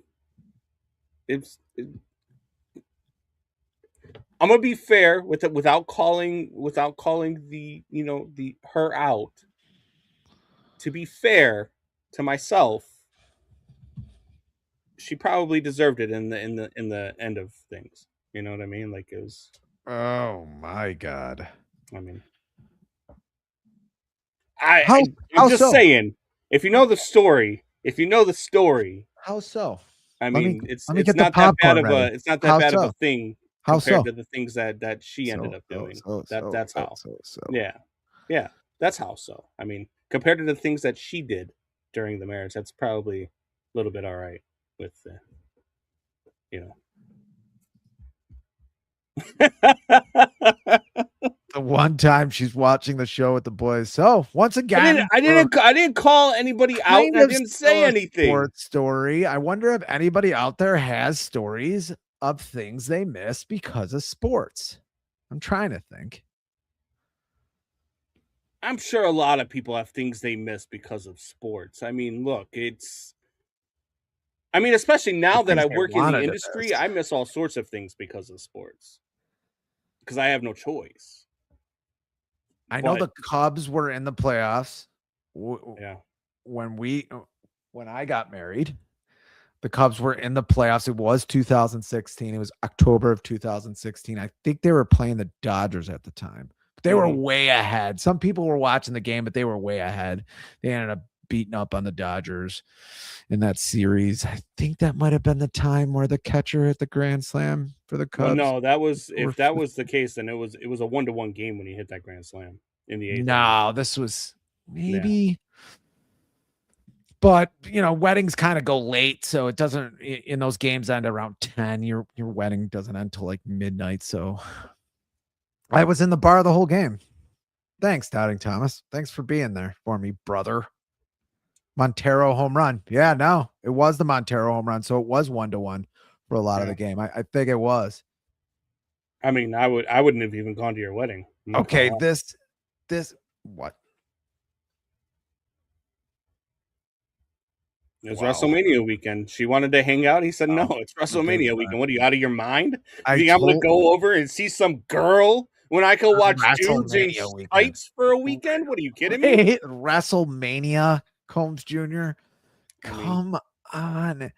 I'm gonna be fair with it without calling the her out. To be fair to myself, she probably deserved it in the end of things. You know what I mean? Like it was. Oh my God. I mean, I'm just saying. If you know the story, how so? I mean, it's not that bad of a thing compared to the things that she ended up doing. That's how. Yeah, that's how. So I mean, compared to the things that she did during the marriage, that's probably a little bit all right with The one time she's watching the show with the boys. So once again, I didn't call anybody out. I didn't say anything. Sports story. I wonder if anybody out there has stories of things they missed because of sports. I'm trying to think. I'm sure a lot of people have things they miss because of sports. I mean, look, especially now that I work in the industry, I miss all sorts of things because of sports. Because I have no choice. I know the Cubs were in the playoffs. Yeah. When I got married, the Cubs were in the playoffs. It was 2016. It was October of 2016. I think they were playing the Dodgers at the time. But they were way ahead. Some people were watching the game, but they were way ahead. They ended up beating up on the Dodgers in that series. I think that might have been the time where the catcher hit the grand slam for the Cubs. Well, no, if that was the case, then it was a 1-1 game when he hit that grand slam in the 8th. No, this was maybe. Yeah. But weddings kind of go late, so it doesn't. In those games end around 10. Your wedding doesn't end till like midnight. So I was in the bar the whole game. Thanks, Doubting Thomas. Thanks for being there for me, brother. Montero home run. Yeah, no, it was the Montero home run. So it was 1-1 for a lot of the game. I think it was. I mean, I wouldn't have even gone to your wedding. Okay, this what? It was WrestleMania weekend. She wanted to hang out. He said, no, it's WrestleMania weekend. What are you, out of your mind? You think I'm going to go over and see some girl when I could watch dudes in tights for a weekend? What are you kidding me? WrestleMania, Combs Jr. Come on.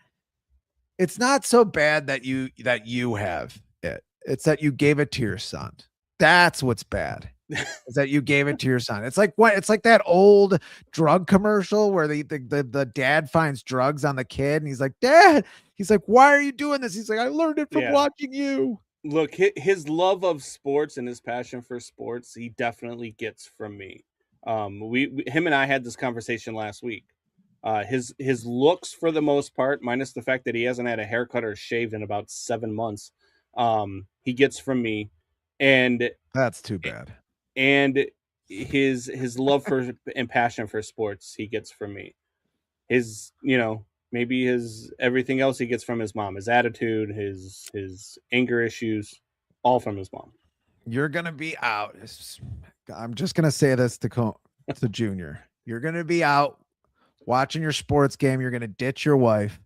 It's not so bad that you have it. It's that you gave it to your son. That's what's bad. Is that you gave it to your son. It's like what? It's like that old drug commercial where the dad finds drugs on the kid and he's like, Dad, he's like, why are you doing this? He's like, I learned it from watching you. Look, his love of sports and his passion for sports, he definitely gets from me. Him and I had this conversation last week. His looks, for the most part, minus the fact that he hasn't had a haircut or shaved in about 7 months, he gets from me. And that's too bad. And his love for and passion for sports he gets from me. His, maybe his everything else he gets from his mom, his attitude, his anger issues, all from his mom. You're gonna be out. I'm just gonna say this to Junior. You're gonna be out watching your sports game. You're gonna ditch your wife,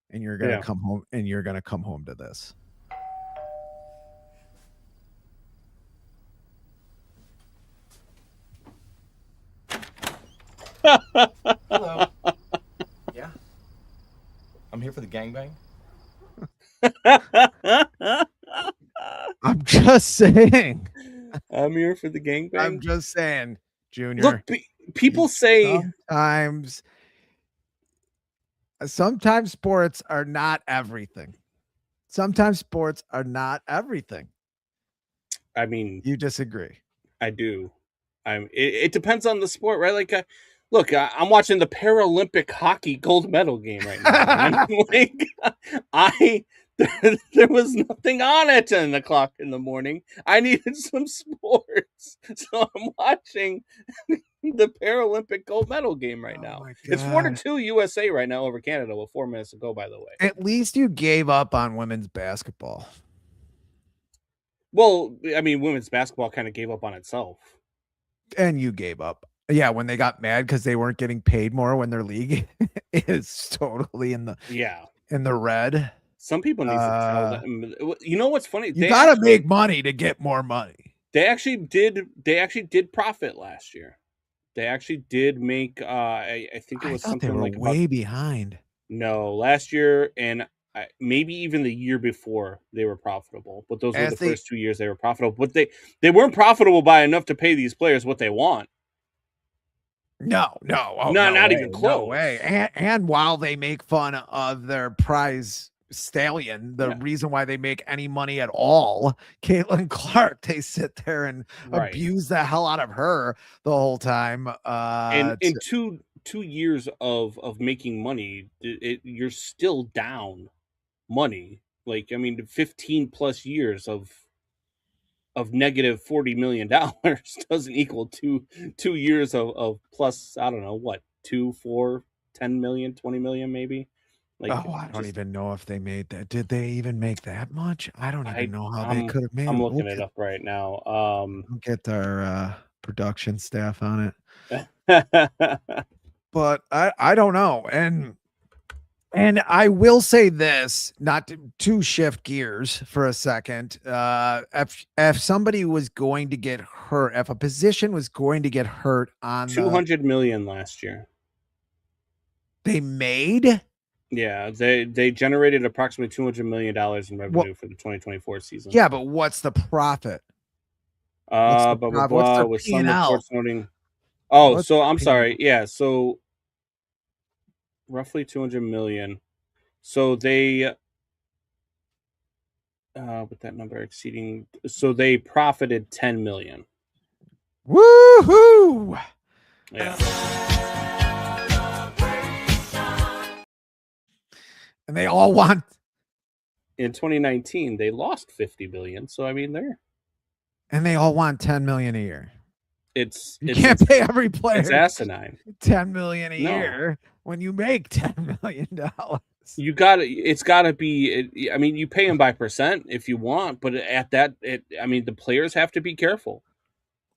and you're gonna come home. And you're gonna come home to this. Hello. Yeah. I'm here for the gangbang. I'm just saying. I'm here for the gangbang. I'm just saying, Junior. Look, people say sometimes sports are not everything. Sometimes sports are not everything. I mean, you disagree. I do. It depends on the sport, right? Like, look, I'm watching the Paralympic hockey gold medal game right now. There was nothing on at 10 o'clock in the morning. I needed some sports, so I'm watching the Paralympic gold medal game right now. It's 4-2 USA right now over Canada with 4 minutes to go, by the way. At least you gave up on women's basketball. Well, I mean, women's basketball kind of gave up on itself. And you gave up. Yeah, when they got mad because they weren't getting paid more when their league is totally in the red. Some people need to tell them. You know what's funny? You got to make money to get more money. They actually did profit last year. They actually did make. I think it was something like way behind. No, last year and maybe even the year before they were profitable. But those were the first 2 years they were profitable. But they weren't profitable by enough to pay these players what they want. No, not even close. No way. And while they make fun of their prize stallion, the reason why they make any money at all, Caitlin Clark, they sit there and abuse the hell out of her the whole time. In 2 years of making money, you're still down money. Like, I mean, 15 plus years of negative $40 million doesn't equal two years of plus, I don't know what, 2, 4, 10 million, 20 million maybe. Like, I don't even know if they made that. Did they even make that much? I don't even know how they could have made it. I'm looking it up right now. We'll get our production staff on it. But I don't know. And I will say this, not to shift gears for a second. If somebody was going to get hurt, if a position was going to get hurt on $200 million last year, they made. Yeah, they generated approximately $200 million in revenue for the 2024 season. Yeah, but what's the profit? What's with some reports noting. Oh, so I'm sorry. Yeah, so roughly 200 million. So they with that number exceeding, so they profited 10 million. Woohoo! Yeah. And they all want. In 2019, they lost 50 billion. So I mean, and they all want 10 million a year. You can't pay every player. It's asinine. 10 million a year when you make $10 million. It's gotta be. I mean, you pay them by percent if you want, but at that, the players have to be careful.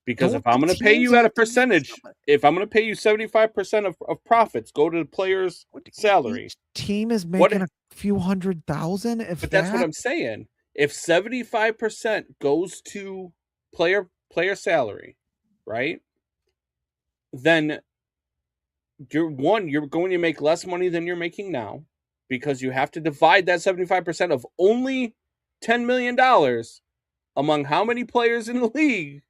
Because if I'm going to pay you at a percentage, if I'm going to pay you 75% of profits, go to the player's salary. Each team is making a few $100,000. But that's what I'm saying. If 75% goes to player salary, right? Then you're going to make less money than you're making now, because you have to divide that 75% of only $10 million among how many players in the league.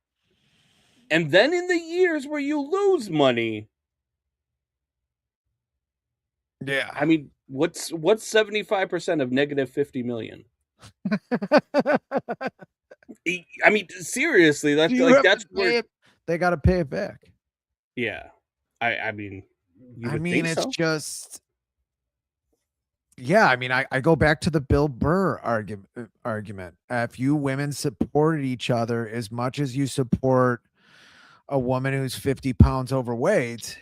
And then in the years where you lose money, yeah, I mean, what's 75% of negative 50 million? I mean, seriously, that's where they got to pay it back. Yeah, I mean, it's so? just. Yeah, I mean, I go back to the Bill Burr argument. If you women supported each other as much as you support a woman who's 50 pounds overweight,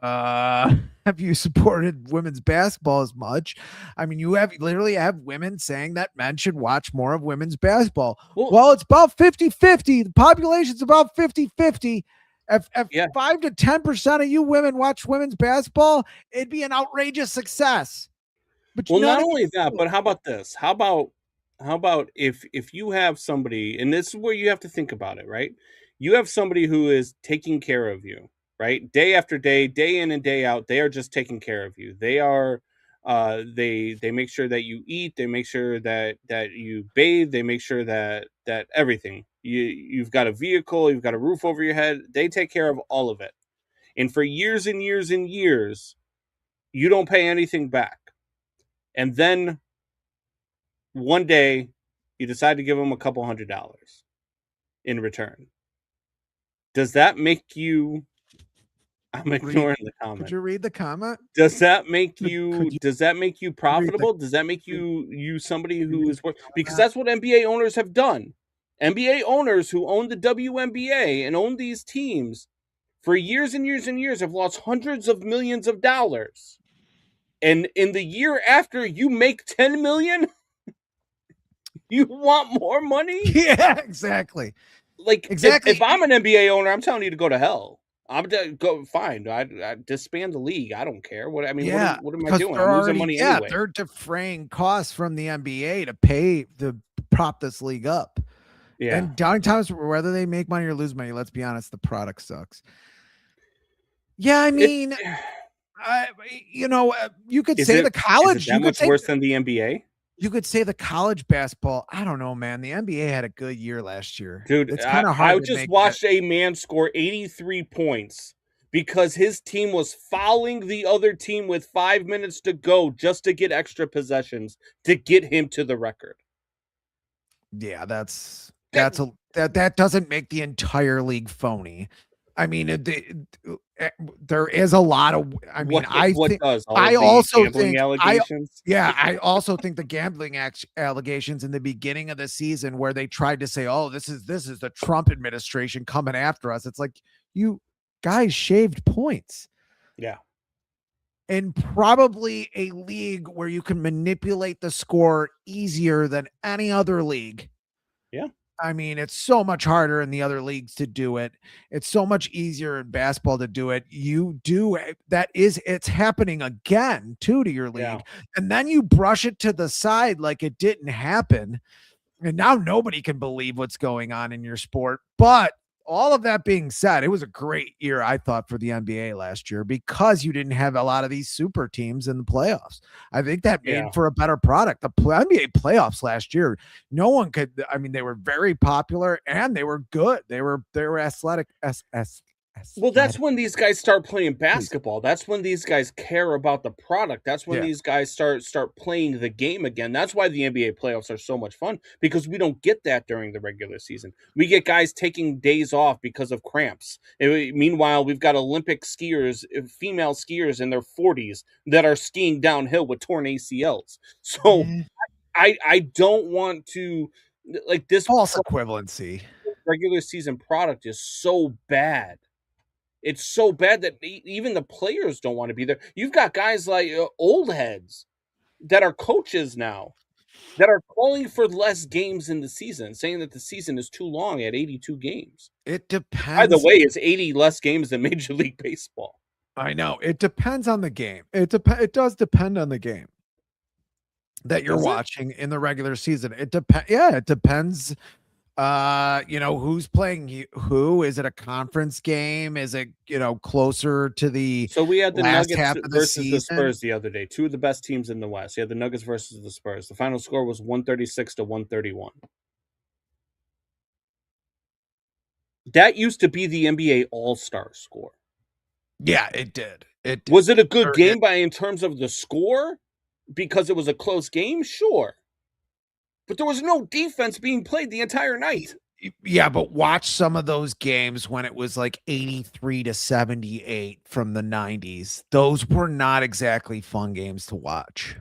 have you supported women's basketball as much? I mean, you have literally have women saying that men should watch more of women's basketball. Well, it's about 50-50. The population's about 50-50. If 5 to 10% of you women watch women's basketball, it'd be an outrageous success. But not only that, but how about this? How about if you have somebody, and this is where you have to think about it, right? You have somebody who is taking care of you, right? Day after day, day in and day out, they are just taking care of you. They are they make sure that you eat, they make sure that you bathe, they make sure that everything. You've got a vehicle, you've got a roof over your head, they take care of all of it. And for years and years and years, you don't pay anything back. And then one day you decide to give them a couple $100 in return. Does that make you... I'm ignoring the comment. Could you read the comment? Does that make you profitable? Does that make you somebody who is worth... Because that's what NBA owners have done. NBA owners who own the WNBA and own these teams for years and years and years have lost hundreds of millions of dollars. And in the year after you make 10 million, you want more money? Yeah, exactly. Like, exactly. If I'm an NBA owner, I'm telling you to go to hell. I'm go fine. I disband the league. I don't care. What am I doing? I'm losing money anyway. They're defraying costs from the NBA to prop this league up. Yeah. And down times, whether they make money or lose money, let's be honest, the product sucks. Yeah, I mean, you could say the college. Is it that much worse than the NBA? You could say the college basketball. I don't know, man. The NBA had a good year last year. Dude, it's kind of hard. I just watched a man score 83 points because his team was fouling the other team with 5 minutes to go just to get extra possessions to get him to the record. Yeah, that doesn't make the entire league phony. I mean, there is a lot of. I mean, I also think the gambling allegations in the beginning of the season, where they tried to say, "Oh, this is the Trump administration coming after us." It's like, you guys shaved points. Yeah. And probably a league where you can manipulate the score easier than any other league. Yeah. I mean, it's so much harder in the other leagues to do it. It's so much easier in basketball to do it. It's happening again too to your league. Yeah. And then you brush it to the side like it didn't happen. And now nobody can believe what's going on in your sport. But all of that being said, it was a great year, I thought, for the NBA last year because you didn't have a lot of these super teams in the playoffs. I think that made for a better product. The NBA playoffs last year, no one could. I mean, they were very popular and they were good. They were athletic. Well, that's when these guys start playing basketball. That's when these guys care about the product. That's when these guys start playing the game again. That's why the NBA playoffs are so much fun, because we don't get that during the regular season. We get guys taking days off because of cramps. Meanwhile, we've got Olympic skiers, female skiers in their 40s that are skiing downhill with torn ACLs. So I don't want to, like, this false equivalency. Regular season product is so bad. It's so bad that even the players don't want to be there. You've got guys like old heads that are coaches now that are calling for less games in the season, saying that the season is too long at 82 games. It depends. By the way, it's 80 less games than Major League Baseball. I know. It depends on the game. It does depend on the game that you're watching in the regular season. It depends. Yeah, it depends. Who's playing who? Is it a conference game? Is it, closer to the... So we had the Nuggets versus the Spurs the other day. Two of the best teams in the West. You had the Nuggets versus the Spurs. The final score was 136-131. That used to be the NBA All-Star score. Yeah, it did. Was it a good game in terms of the score? Because it was a close game? Sure. But there was no defense being played the entire night. Yeah, but watch some of those games when it was like 83-78 from the 90s. Those were not exactly fun games to watch.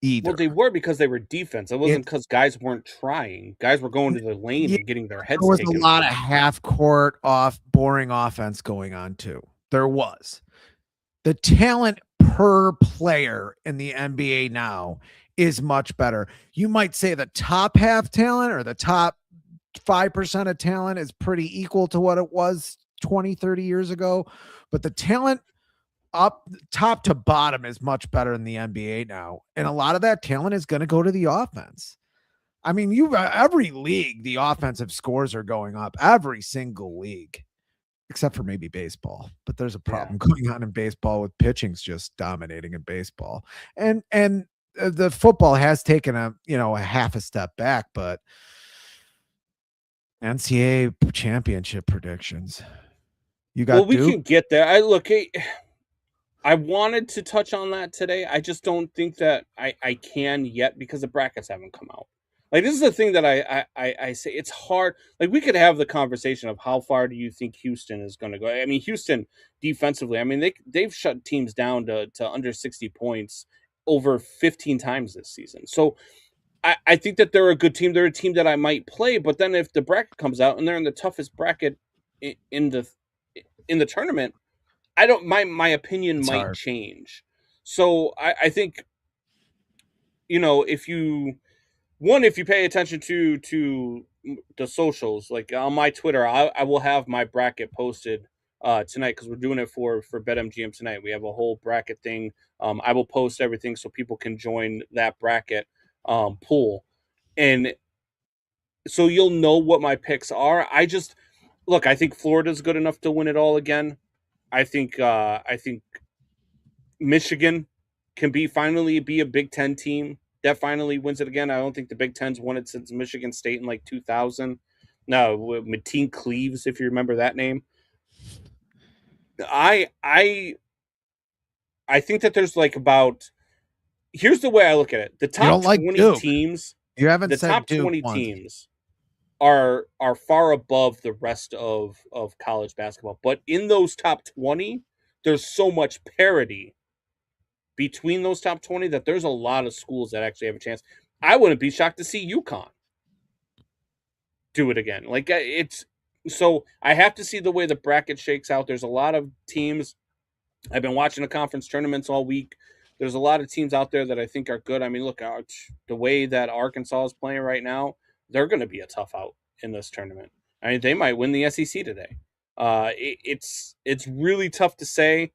either. Well, they were because they were defense. It wasn't because guys weren't trying. Guys were going to the lane and getting their heads taken. There was a lot of half-court, boring offense going on too. There was. The talent per player in the NBA now is much better. You might say the top half talent or the top 5% of talent is pretty equal to what it was 20, 30 years ago. But the talent up top to bottom is much better in the NBA now. And a lot of that talent is going to go to the offense. I mean, every league, the offensive scores are going up, every single league, except for maybe baseball. But there's a problem going on in baseball with pitching's just dominating in baseball. And the football has taken a half a step back, but NCAA championship predictions. You got we can get there. I wanted to touch on that today. I just don't think that I can yet because the brackets haven't come out. Like, this is the thing that I say. It's hard. Like, we could have the conversation of how far do you think Houston is going to go. I mean, Houston defensively, I mean, they've shut teams down to under 60 points over 15 times this season. So I think that they're a good team. They're a team that I might play. But then if the bracket comes out and they're in the toughest bracket in the tournament, my opinion might change. So I think, if you pay attention to the socials, like on my Twitter, I will have my bracket posted tonight because we're doing it for BetMGM tonight. We have a whole bracket thing. I will post everything so people can join that bracket pool. And so you'll know what my picks are. I think Florida's good enough to win it all again. I think Michigan can finally be a Big Ten team that finally wins it again. I don't think the Big Ten's won it since Michigan State in like 2000. No, Mateen Cleaves, if you remember that name. I think that there's here's the way I look at it. The top 20 teams, you haven't the said top Duke 20 once. teams are far above the rest of college basketball. But in those top 20, there's so much parity between those top 20 that there's a lot of schools that actually have a chance. I wouldn't be shocked to see UConn do it again. So I have to see the way the bracket shakes out. There's a lot of teams. I've been watching the conference tournaments all week. There's a lot of teams out there that I think are good. I mean, look, the way that Arkansas is playing right now, they're going to be a tough out in this tournament. I mean, they might win the SEC today. It's really tough to say.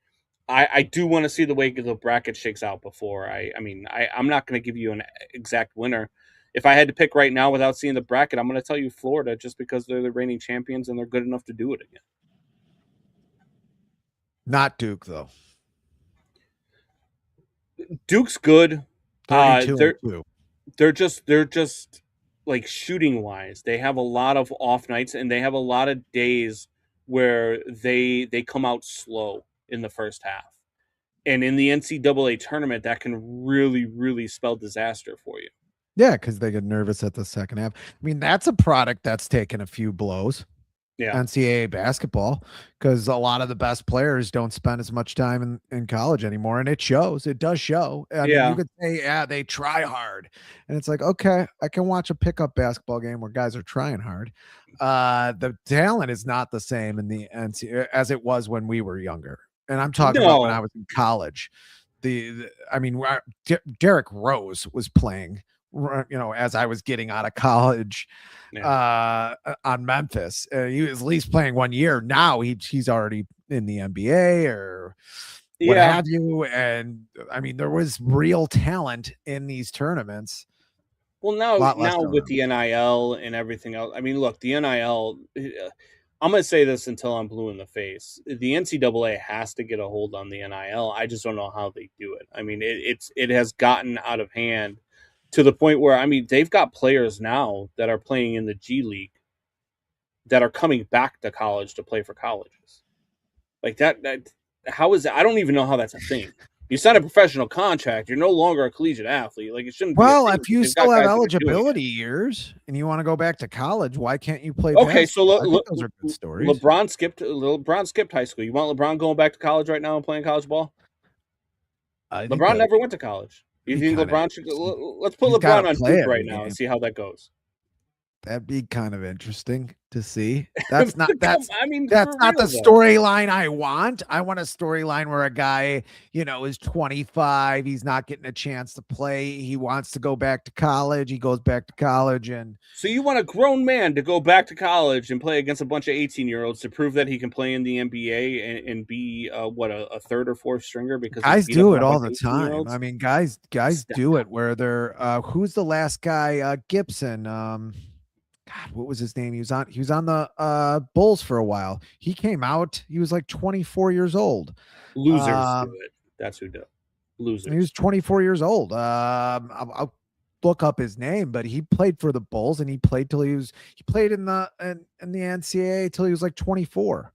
I do want to see the way the bracket shakes out before I'm not going to give you an exact winner. If I had to pick right now without seeing the bracket, I'm going to tell you Florida just because they're the reigning champions and they're good enough to do it again. Not Duke though. Duke's good. 32-2. They're just like shooting wise. They have a lot of off nights and they have a lot of days where they come out slow in the first half. And in the NCAA tournament, that can really, really spell disaster for you. Yeah, because they get nervous at the second half. I mean, that's a product that's taken a few blows. Yeah. NCAA basketball, because a lot of the best players don't spend as much time in college anymore. And it shows. It does show. I mean, you could say, they try hard. And it's like, okay, I can watch a pickup basketball game where guys are trying hard. The talent is not the same in the NCAA as it was when we were younger. And I'm talking about when I was in college. Derrick Rose was playing, as I was getting out of college on Memphis. He was at least playing 1 year. Now he's already in the NBA or what have you. And I mean, there was real talent in these tournaments. Well, now with the NIL and everything else, I mean, look, the NIL, I'm going to say this until I'm blue in the face. The NCAA has to get a hold on the NIL. I just don't know how they do it. I mean, it has gotten out of hand to the point where, I mean, they've got players now that are playing in the G League that are coming back to college to play for colleges. Like that how is that? I don't even know how that's a thing. You sign a professional contract, you're no longer a collegiate athlete. Like, it shouldn't be. Well, if you still have eligibility years and you want to go back to college, why can't you play basketball? So those are good stories. LeBron skipped high school. You want LeBron going back to college right now and playing college ball? LeBron never went to college. You think LeBron should? Let's put He's LeBron on play Duke right now game. and see how that goes. That'd be kind of interesting to see. That's not that's I mean, that's not the though. storyline I want. I want a storyline where a guy, is 25, he's not getting a chance to play. He wants to go back to college. He goes back to college, and so you want a grown man to go back to college and play against a bunch of 18-year-olds to prove that he can play in the NBA and be a third or fourth stringer, because guys do it all the time. I mean, guys do it where they're who's the last guy? Gibson. God, what was his name? He was on the Bulls for a while. He came out. He was like 24 years old. Losers do it. That's who does. Losers. He was 24 years old. I'll look up his name, but he played for the Bulls, and he played in the NCAA till he was like 24.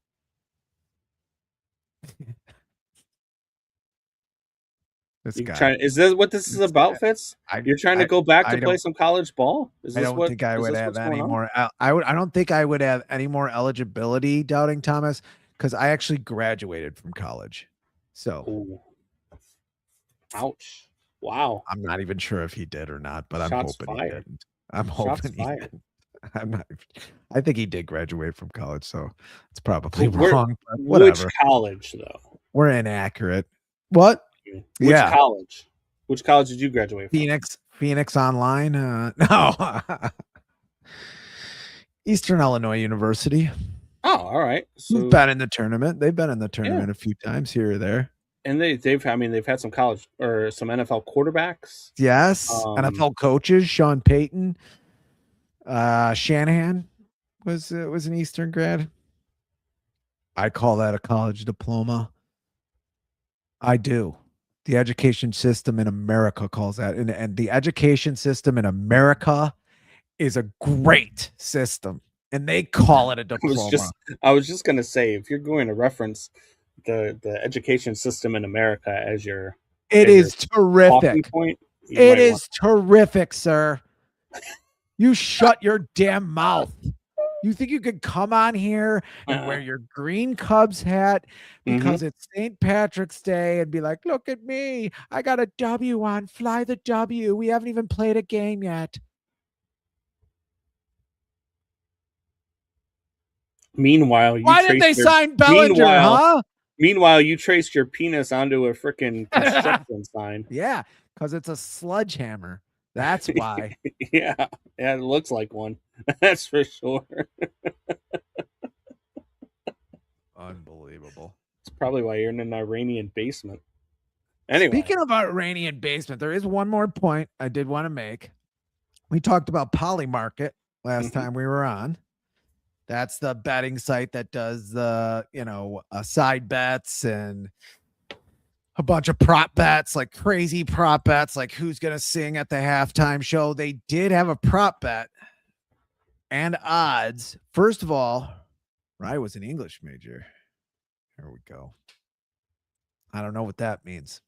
Is this what this is about, Fitz? You're trying to go back to play some college ball? I don't think I would have any more. I don't think I would have any more eligibility, Doubting Thomas, because I actually graduated from college. So, ooh. Ouch! Wow. I'm not even sure if he did or not, but Shots I'm hoping fired. he didn't. I'm hoping he didn't. I think he did graduate from college, so it's probably wrong. But whatever. Which college, though? We're inaccurate. What? College? Which college did you graduate from? Phoenix Online? No. Eastern Illinois University. Oh, all right. So we've been in the tournament. They've been in the tournament a few times here or there. And they've had some college or some NFL quarterbacks. Yes. NFL coaches. Sean Payton. Shanahan was an Eastern grad. I call that a college diploma. I do. The education system in America calls that. And the education system in America is a great system. And they call it a diploma. I was just going to say, if you're going to reference the education system in America as your... It is terrific. It is terrific, sir. You shut your damn mouth. You think you could come on here and wear your green Cubs hat because it's St. Patrick's Day and be like, look at me. I got a W on. Fly the W. We haven't even played a game yet. Meanwhile, why did they sign Bellinger, huh? Meanwhile, you traced your penis onto a freaking construction sign. Yeah, because it's a sledgehammer. That's why. Yeah, it looks like one. That's for sure. Unbelievable. It's probably why you're in an Iranian basement. Anyway. Speaking of Iranian basement, there is one more point I did want to make. We talked about Polymarket last time we were on. That's the betting site that does the, side bets and a bunch of prop bets, like crazy prop bets, like who's going to sing at the halftime show. They did have a prop bet and odds. First of all, I was an English major. Here we go. I don't know what that means.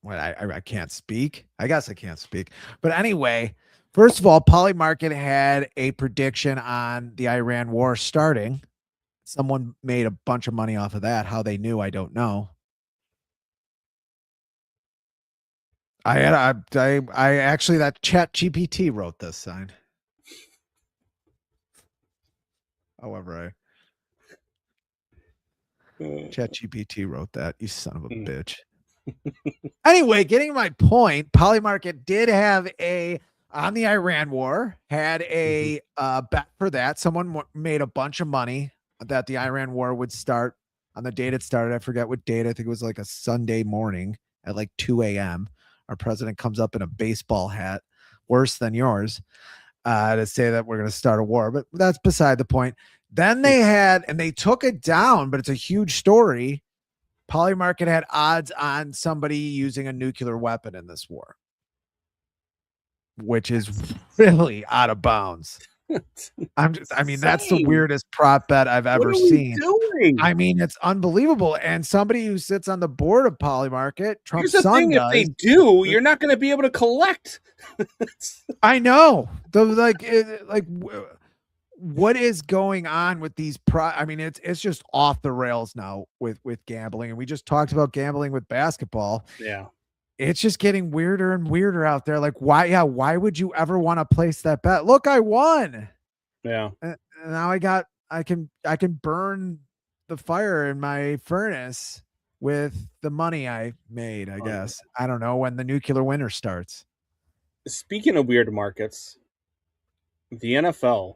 What, I can't speak. I guess I can't speak. But anyway, first of all, Polymarket had a prediction on the Iran war starting. Someone made a bunch of money off of that. How they knew, I don't know. I actually, that Chat GPT wrote this sign. However, Chat GPT wrote that. You son of a bitch. Anyway, getting my point, Polymarket did have on the Iran war, had a bet for that. Someone made a bunch of money that the Iran war would start on the date it started. I forget what date. I think it was like a Sunday morning at like 2 a.m. Our president comes up in a baseball hat, worse than yours, to say that we're going to start a war. But that's beside the point. Then they took it down, but it's a huge story. Polymarket had odds on somebody using a nuclear weapon in this war, which is really out of bounds. That's the weirdest prop bet I've ever seen. Doing? I mean, it's unbelievable. And somebody who sits on the board of Polymarket, Trump's son, does. If they do, you're not going to be able to collect. I know. what is going on with these I mean, it's just off the rails now with gambling. And we just talked about gambling with basketball. Yeah. It's just getting weirder and weirder out there. Like, why would you ever want to place that bet? Look, I won. Yeah. And now I can burn the fire in my furnace with the money I made, I guess. I don't know when the nuclear winter starts. Speaking of weird markets, the NFL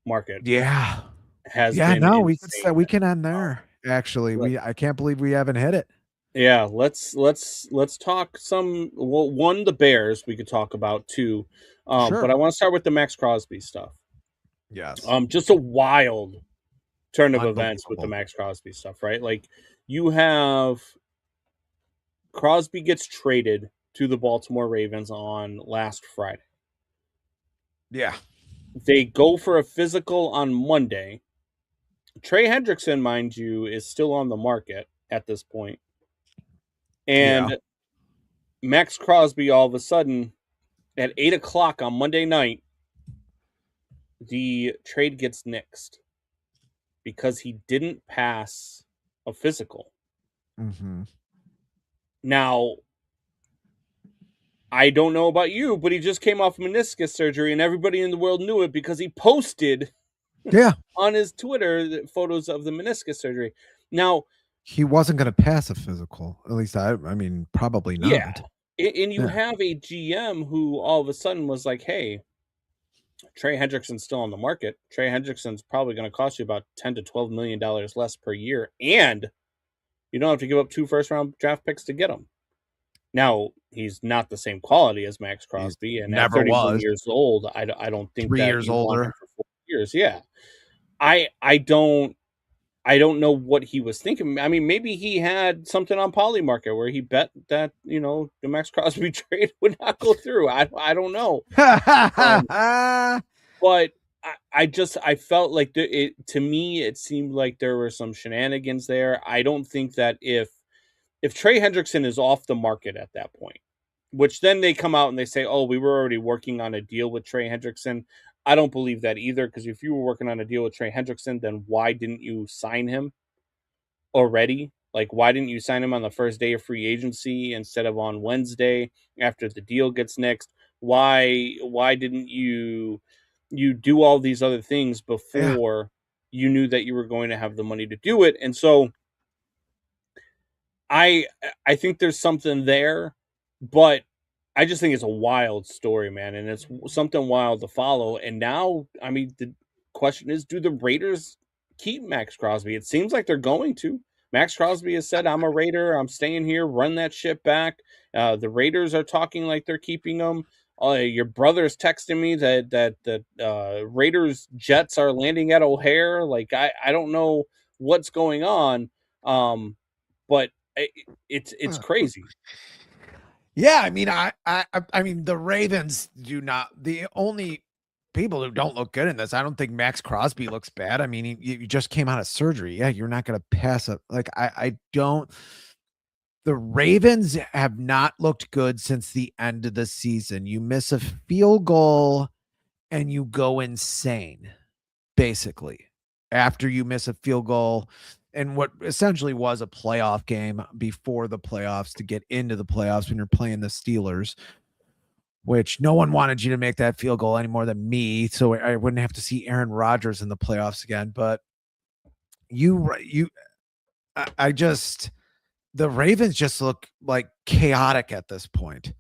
market. Yeah. Has yeah, been no, insane. we can end there. Actually, I can't believe we haven't hit it. Yeah, let's talk some. Well, one, the Bears we could talk about too, Sure. but I want to start with the Max Crosby stuff. Yes. Just a wild turn of events with the Max Crosby stuff, right? Like you have Crosby gets traded to the Baltimore Ravens on last Friday. Yeah. They go for a physical on Monday. Trey Hendrickson, mind you, is still on the market at this point. And Max Crosby, all of a sudden, at 8 o'clock on Monday night, the trade gets nixed because he didn't pass a physical. Mm-hmm. Now, I don't know about you, but he just came off meniscus surgery, and everybody in the world knew it because he posted on his Twitter photos of the meniscus surgery. Now, he wasn't going to pass a physical. At least I mean, probably not. Yeah. And you have a GM who all of a sudden was like, hey, Trey Hendrickson's still on the market. Trey Hendrickson's probably going to cost you about $10 to $12 million less per year. And you don't have to give up 2 first-round draft picks to get him. Now, he's not the same quality as Max Crosby. And at 31 years old, I don't think 3 that years you older. want him for 4 years. Yeah. I don't know what he was thinking. I mean, maybe he had something on Polymarket where he bet that, the Max Crosby trade would not go through. I don't know. But I felt like to me, it seemed like there were some shenanigans there. I don't think that if Trey Hendrickson is off the market at that point, which then they come out and they say, oh, we were already working on a deal with Trey Hendrickson. I don't believe that either, because if you were working on a deal with Trey Hendrickson, then why didn't you sign him already? Like, why didn't you sign him on the first day of free agency instead of on Wednesday after the deal gets nixed? Why didn't you do all these other things before you knew that you were going to have the money to do it? And so I think there's something there, but I just think it's a wild story, man, and it's something wild to follow. And now, I mean, the question is, do the Raiders keep Max Crosby? It seems like they're going to. Max Crosby has said, I'm a Raider. I'm staying here. Run that ship back. The Raiders are talking like they're keeping him. Your brother's texting me that the Raiders jets are landing at O'Hare. Like, I don't know what's going on, but it's crazy. Yeah, I mean, I mean, the Ravens do not. The only people who don't look good in this, I don't think Max Crosby looks bad. I mean, you just came out of surgery. Yeah, you're not going to pass up. Like, I don't. The Ravens have not looked good since the end of the season. You miss a field goal and you go insane, basically, after you miss a field goal. And what essentially was a playoff game before the playoffs to get into the playoffs when you're playing the Steelers, which no one wanted you to make that field goal any more than me. So I wouldn't have to see Aaron Rodgers in the playoffs again. But the Ravens just look like chaotic at this point.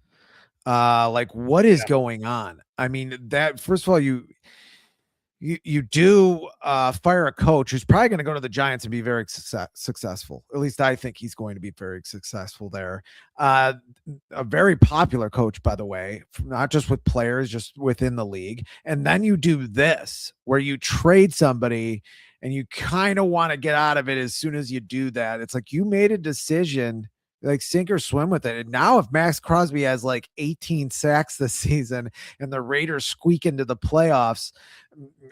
Like, what is going on? I mean, that first of all, you do fire a coach who's probably going to go to the Giants and be very successful. At least I think he's going to be very successful there. A very popular coach, by the way, not just with players, just within the league. And then you do this where you trade somebody and you kind of want to get out of it as soon as you do that. It's like you made a decision, like sink or swim with it. And now if Max Crosby has like 18 sacks this season and the Raiders squeak into the playoffs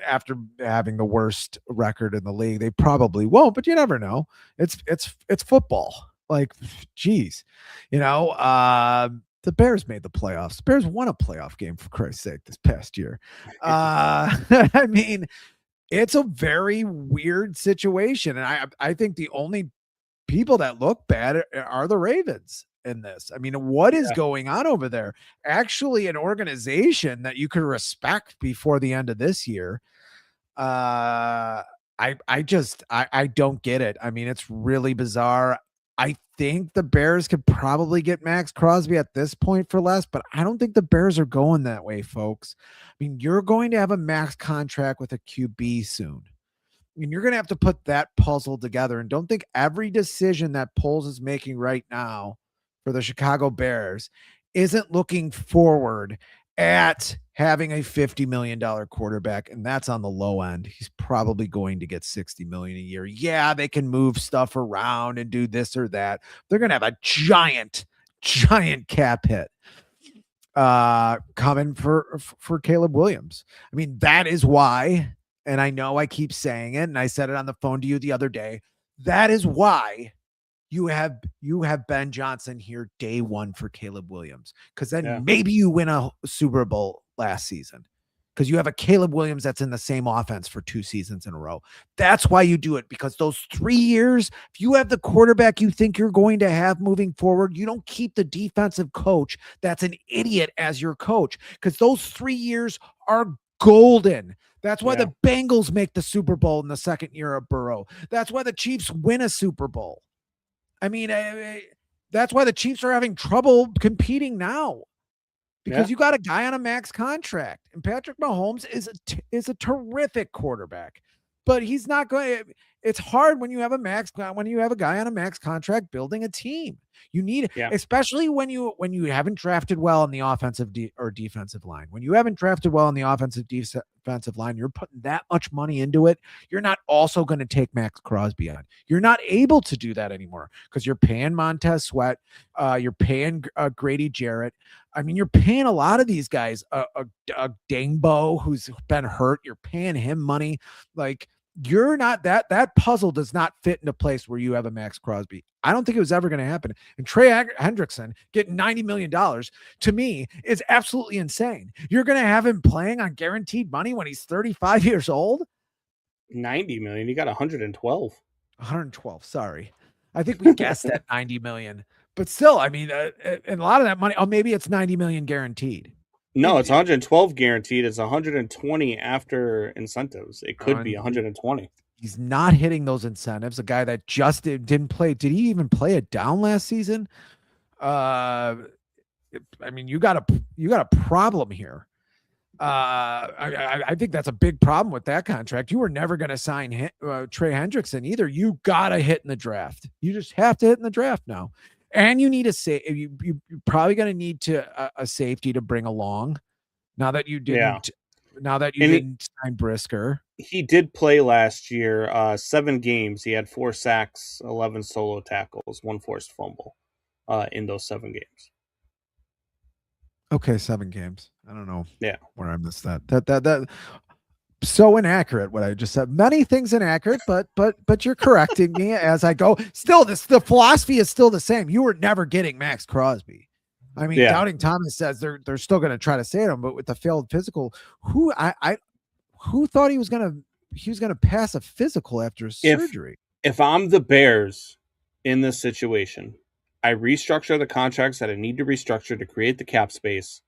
after having the worst record in the league, they probably won't, but you never know. It's football. Like, geez, The Bears made the playoffs. The Bears won a playoff game, for Christ's sake, this past year. I mean, it's a very weird situation. And I think the only people that look bad are the Ravens in this. I mean, what is going on over there? Actually, an organization that you could respect before the end of this year. I don't get it. I mean, it's really bizarre. I think the Bears could probably get Max Crosby at this point for less, but I don't think the Bears are going that way, folks. I mean, you're going to have a max contract with a QB soon. I mean, you're going to have to put that puzzle together. And don't think every decision that Poles is making right now for the Chicago Bears isn't looking forward at having a $50 million quarterback, and that's on the low end. He's probably going to get $60 million a year. Yeah, they can move stuff around and do this or that. They're going to have a giant cap hit coming for Caleb Williams. I mean, that is why, and I know I keep saying it, and I said it on the phone to you the other day, that is why you have Ben Johnson here day one for Caleb Williams, because then maybe you win a Super Bowl last season because you have a Caleb Williams that's in the same offense for 2 seasons in a row. That's why you do it, because those 3 years, if you have the quarterback you think you're going to have moving forward, you don't keep the defensive coach that's an idiot as your coach, because those 3 years are golden. That's why the Bengals make the Super Bowl in the second year of Burrow. That's why the Chiefs win a Super Bowl. I mean, that's why the Chiefs are having trouble competing now, because you got a guy on a max contract, and Patrick Mahomes is a terrific quarterback, but he's not going. It's hard when you have a guy on a max contract building a team. You need, especially when you haven't drafted well on the offensive or defensive line. When you haven't drafted well on the defensive line, you're putting that much money into it. You're not also going to take Max Crosby on. You're not able to do that anymore because you're paying Montez Sweat. You're paying Grady Jarrett. I mean, you're paying a lot of these guys. Dangbo, who's been hurt, you're paying him money. Like, you're not that puzzle does not fit into place where you have a Max Crosby. I don't think it was ever going to happen. And Trey Hendrickson getting $90 million to me is absolutely insane. You're going to have him playing on guaranteed money when he's 35 years old. 90 million. He got 112. 112. Sorry. I think we guessed at 90 million, but still, I mean, and a lot of that money, maybe it's 90 million guaranteed. No, it's 112 guaranteed. It's 120 after incentives. It could be 120. He's not hitting those incentives. A guy that just didn't play. Did he even play it down last season? I mean, you got a problem here. I think that's a big problem with that contract. You were never going to sign Trey Hendrickson either. You got to hit in the draft. You just have to hit in the draft now. And you need you're probably going to need a safety to bring along now that you didn't. Now that you didn't sign Brisker. He did play last year, 7 games. He had 4 sacks, 11 solo tackles, 1 forced fumble in those 7 games. Okay, 7 games. I don't know. Yeah, where I missed that. That so inaccurate what I just said. Many things inaccurate, but you're correcting me as I go. Still, the philosophy is still the same. You were never getting Max Crosby. I mean, Doubting Thomas says they're still going to try to save him, but with the failed physical, who thought he was going to pass a physical after his surgery? If I'm the Bears in this situation, I restructure the contracts that I need to restructure to create the cap space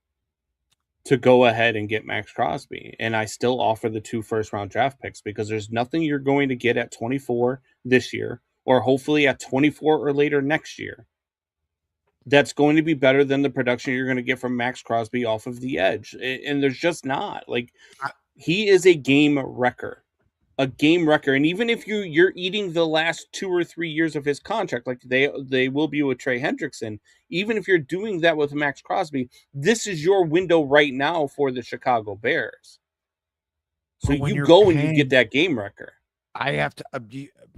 to go ahead and get Max Crosby. And I still offer the 2 first-round draft picks, because there's nothing you're going to get at 24 this year, or hopefully at 24 or later next year, that's going to be better than the production you're going to get from Max Crosby off of the edge. And there's just not. Like, he is a game wrecker. And even if you're eating the last 2 or 3 years of his contract, like they will be with Trey Hendrickson, even if you're doing that with Max Crosby, this is your window right now for the Chicago Bears. So you go and you get that game wrecker. I have to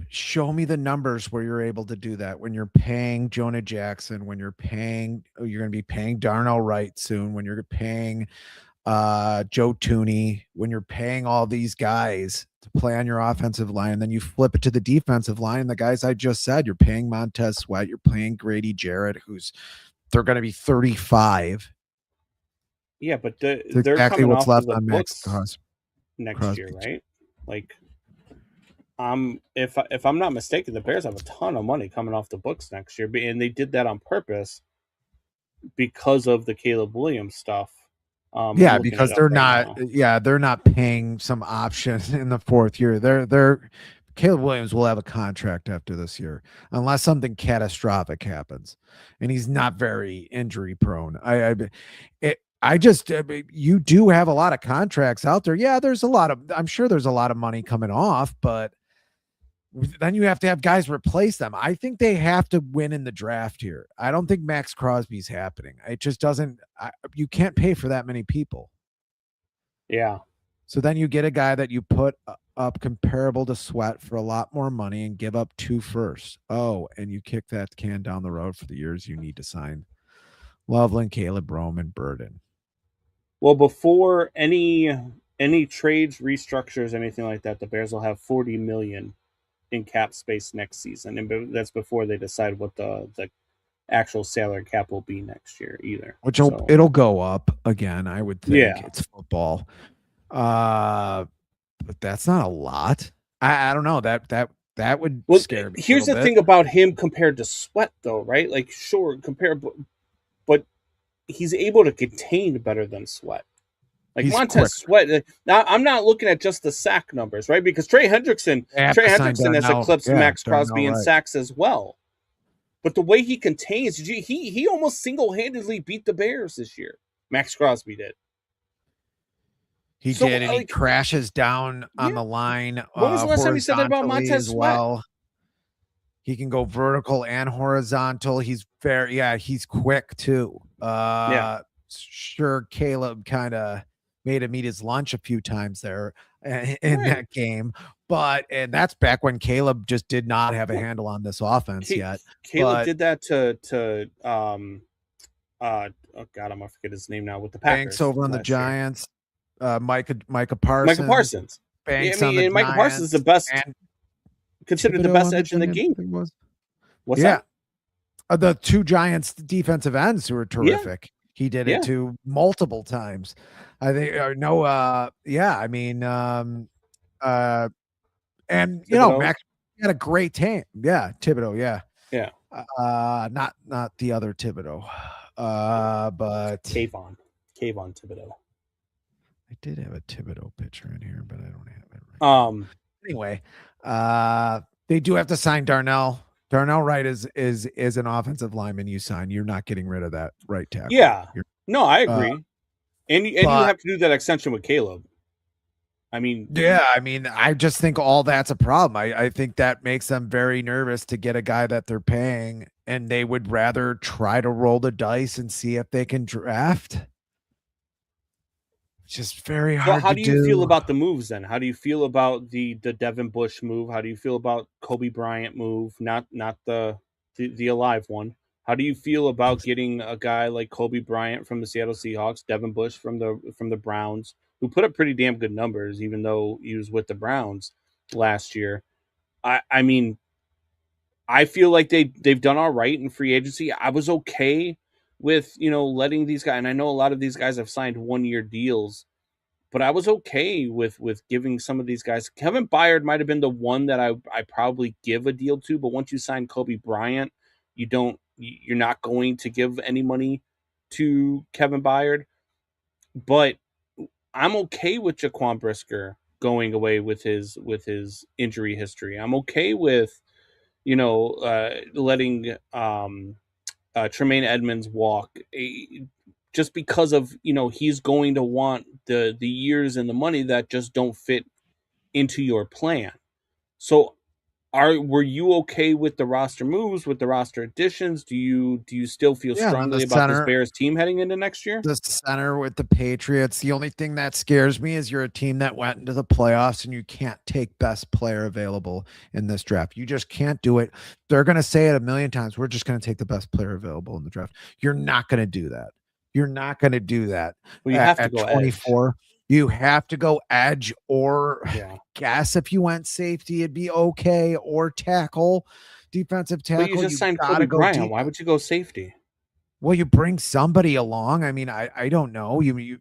show me the numbers where you're able to do that. When you're paying Jonah Jackson, when you're going to be paying Darnell Wright soon, when you're paying Joe Tooney, when you're paying all these guys to play on your offensive line, then you flip it to the defensive line. The guys I just said, you're paying Montez Sweat, you're paying Grady Jarrett, who's they're going to be 35. Yeah, but That's they're exactly coming what's off left of the on Max books next Crosby. year, right? Like, if I'm not mistaken, the Bears have a ton of money coming off the books next year, and they did that on purpose because of the Caleb Williams stuff. Yeah, because they're not. Yeah, they're not paying some option in the fourth year. They're Caleb Williams will have a contract after this year unless something catastrophic happens, and he's not very injury prone. You do have a lot of contracts out there. Yeah, I'm sure there's a lot of money coming off, but then you have to have guys replace them. I think they have to win in the draft here. I don't think Max Crosby's happening. It just doesn't. You can't pay for that many people. Yeah. So then you get a guy that you put up comparable to Sweat for a lot more money and give up 2 firsts. Oh, and you kick that can down the road for the years you need to sign Loveland, Caleb, Rome, and Burden. Well, before any trades, restructures, anything like that, the Bears will have $40 million in cap space next season, and that's before they decide what the actual salary cap will be next year either. Which it'll go up again, I would think. Yeah. It's football. But that's not a lot. I don't know. That would scare me. Here's the thing about him compared to Sweat, though, right? Like, sure, but he's able to contain better than Sweat. Like Montez Sweat. Now, I'm not looking at just the sack numbers, right? Because Trey Hendrickson has eclipsed Max Crosby in sacks as well. But the way he contains, he almost single-handedly beat the Bears this year. Max Crosby did. He did, and he crashes down on the line. When was the last time you said that about Montez Sweat? He can go vertical and horizontal. He's he's quick too. Sure, Caleb kind of made him eat his lunch a few times there in that game. And that's back when Caleb just did not have a handle on this offense yet. Caleb did that to oh God, I'm gonna forget his name now with the Packers. Banks over on the Giants. Micah Parsons. Banks Micah Parsons is the best, considered the best edge in the game. What's that? The 2 Giants defensive ends who are terrific. Yeah. He did it to multiple times. I think and Thibodeau. Max had a great team. Yeah, Thibodeau. Yeah. Not the other Thibodeau. But Kayvon Thibodeau. I did have a Thibodeau picture in here, but I don't have it right. Anyway, they do have to sign Darnell. Darnell Wright is an offensive lineman you sign. You're not getting rid of that right tackle. Yeah. No, I agree. And you have to do that extension with Caleb. I just think all that's a problem. I think that makes them very nervous to get a guy that they're paying, and they would rather try to roll the dice and see if they can draft. It's just very hard. How do you feel about the moves then? How do you feel about the Devin Bush move? How do you feel about Kobe Bryant move? Not the alive one. How do you feel about getting a guy like Kobe Bryant from the Seattle Seahawks, Devin Bush from the Browns, who put up pretty damn good numbers, even though he was with the Browns last year? I mean, I feel like they've done all right in free agency. I was okay with, letting these guys, and I know a lot of these guys have signed 1-year deals, but I was okay with giving some of these guys. Kevin Byard might have been the one that I probably give a deal to, but once you sign Kobe Bryant, you're not going to give any money to Kevin Byard. But I'm okay with Jaquan Brisker going away with his injury history. I'm okay with, letting Tremaine Edmonds walk, just because of, he's going to want the years and the money that just don't fit into your plan. So were you okay with the roster moves, with the roster additions? Do you still feel strongly about this Bears team heading into next year? The center with the Patriots. The only thing that scares me is you're a team that went into the playoffs and you can't take best player available in this draft. You just can't do it. They're going to say it a million times. We're just going to take the best player available in the draft. You're not going to do that. You're not going to do that. Well, you have to go 24. Edge. You have to go edge, or guess if you went safety, it'd be okay, or tackle, defensive tackle. But you just signed Kobe Bryant. Why would you go safety? Well, you bring somebody along. I mean, I don't know. You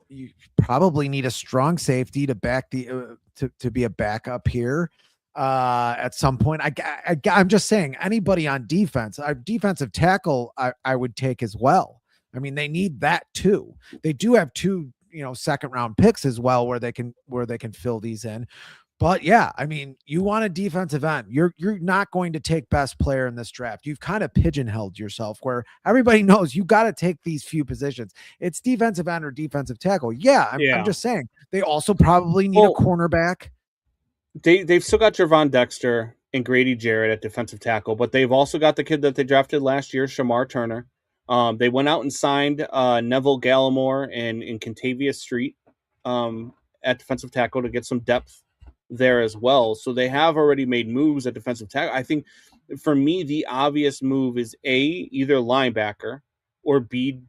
probably need a strong safety to back the to be a backup here at some point. I'm just saying anybody on defense, defensive tackle, I would take as well. I mean, they need that too. They do have two, second round picks as well where they can fill these in. But yeah, I mean, you want a defensive end. You're not going to take best player in this draft. You've kind of pigeonholed yourself where everybody knows you got to take these few positions. It's defensive end or defensive tackle. Yeah, I'm just saying they also probably need a cornerback. They've still got Javon Dexter and Grady Jarrett at defensive tackle, but they've also got the kid that they drafted last year, Shamar Turner. They went out and signed Neville Gallimore and Contavious Street at defensive tackle to get some depth there as well. So they have already made moves at defensive tackle. I think for me, the obvious move is either linebacker or B,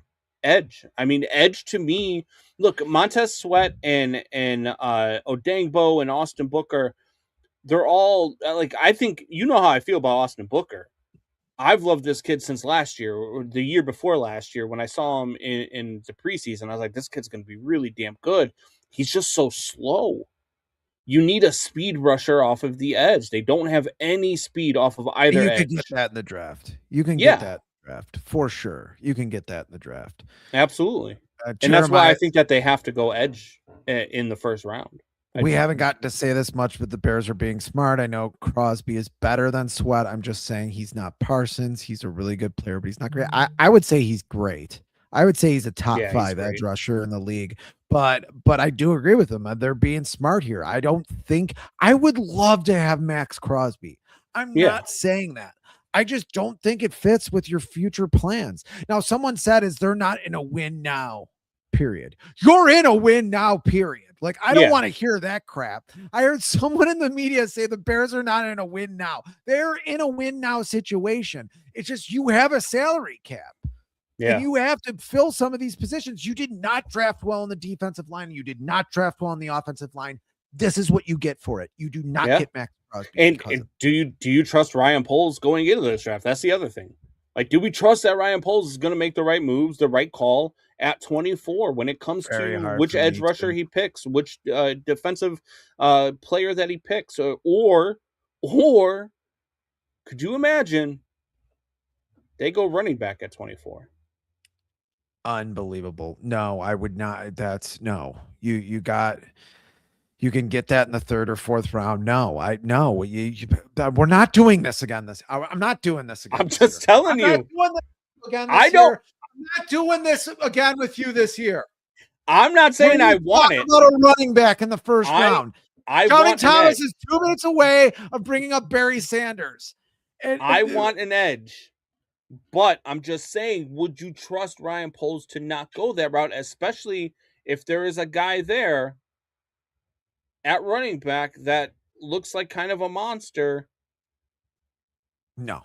edge. I mean, edge to me, look, Montez Sweat and Odangbo and Austin Booker, they're all like, I think, you know how I feel about Austin Booker. I've loved this kid since last year or the year before last year when I saw him in the preseason. I was like, this kid's going to be really damn good. He's just so slow. You need a speed rusher off of the edge. They don't have any speed off of either edge. You can get that in the draft. You can get that in the draft for sure. You can get that in the draft. Absolutely. And that's why I think that they have to go edge in the first round. We haven't gotten to say this much, but the Bears are being smart. I know Crosby is better than Sweat. I'm just saying he's not Parsons. He's a really good player, but he's not great. I would say he's great. I would say he's a top 5 edge rusher in the league. But I do agree with them. They're being smart here. I don't think I would love to have Max Crosby. I'm not saying that. I just don't think it fits with your future plans. Now, someone said, is they're not in a win now, period. You're in a win now, period. Like, I don't want to hear that crap. I heard someone in the media say the Bears are not in a win now. They're in a win now situation. It's just you have a salary cap. Yeah. And you have to fill some of these positions. You did not draft well in the defensive line. You did not draft well in the offensive line. This is what you get for it. You do not get Max Crosby. And do you trust Ryan Poles going into this draft? That's the other thing. Like, do we trust that Ryan Poles is going to make the right moves, the right call at 24 when it comes to which edge rusher he picks, which defensive player that he picks, or could you imagine they go running back at 24? Unbelievable. No, I would not. That's no. You can get that in the 3rd or 4th round. No, we're not doing this again. I'm not doing this again. I'm just telling you. I'm not doing this again with you this year. I'm not saying I want it. About a running back in the first round. Johnny Thomas is 2 minutes away of bringing up Barry Sanders. And I want an edge. But I'm just saying, would you trust Ryan Poles to not go that route, especially if there is a guy there at running back that looks like kind of a monster? No.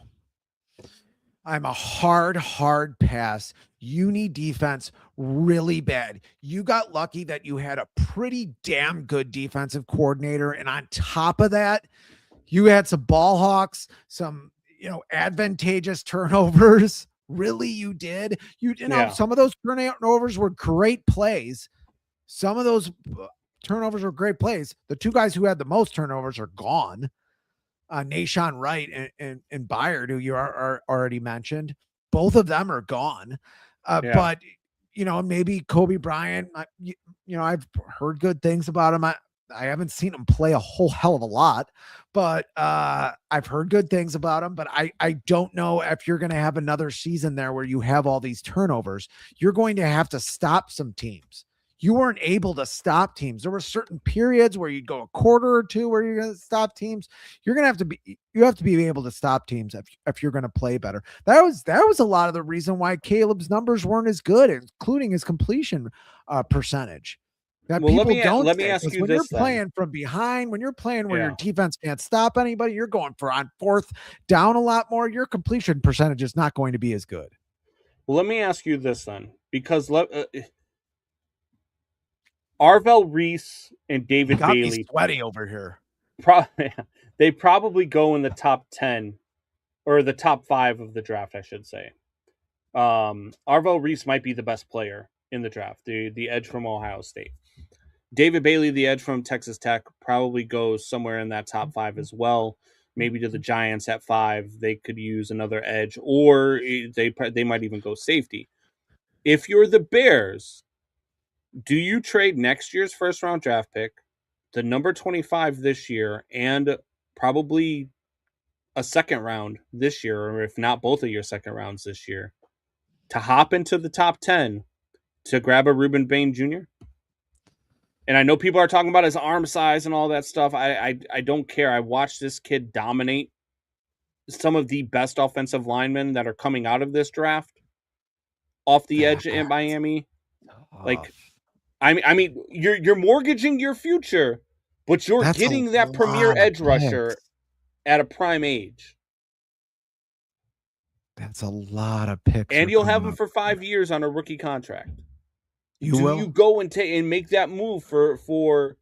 I'm a hard pass. You need defense really bad. You got lucky that you had a pretty damn good defensive coordinator. And on top of that, you had some ball hawks, some advantageous turnovers. Really, you did. Some of those turnovers were great plays. Some of those turnovers were great plays. The 2 guys who had the most turnovers are gone. Nahshon Wright and Byard, who you are already mentioned. Both of them are gone. But, maybe Kobe Bryant, I've heard good things about him. I haven't seen him play a whole hell of a lot, but I've heard good things about him. But I don't know if you're going to have another season there where you have all these turnovers. You're going to have to stop some teams. You weren't able to stop teams. There were certain periods where you'd go a quarter or 2 where you're going to stop teams. You have to be able to stop teams if you're going to play better. That was a lot of the reason why Caleb's numbers weren't as good, including his completion percentage. That people don't. Let me ask you this: when you're playing from behind, when you're playing where your defense can't stop anybody, you're going for on 4th down a lot more. Your completion percentage is not going to be as good. Well, let me ask you this then, because Arvell Reese and David Bailey, sweaty over here. They probably go in the top 10 or the top 5 of the draft, I should say. Arvell Reese might be the best player in the draft, the edge from Ohio State. David Bailey, the edge from Texas Tech, probably goes somewhere in that top 5 as well. Maybe to the Giants at 5. They could use another edge, or they might even go safety. If you're the Bears, do you trade next year's first round draft pick, the number 25 this year, and probably a second round this year, or if not both of your second rounds this year, to hop into the top 10 to grab a Ruben Bain Jr.? And I know people are talking about his arm size and all that stuff. I don't care. I watched this kid dominate some of the best offensive linemen that are coming out of this draft off the edge in Miami. Like, I mean, you're mortgaging your future, but you're getting that premier edge rusher at a prime age. That's a lot of picks. And you'll have him for 5 years on a rookie contract. Do you go and make that move for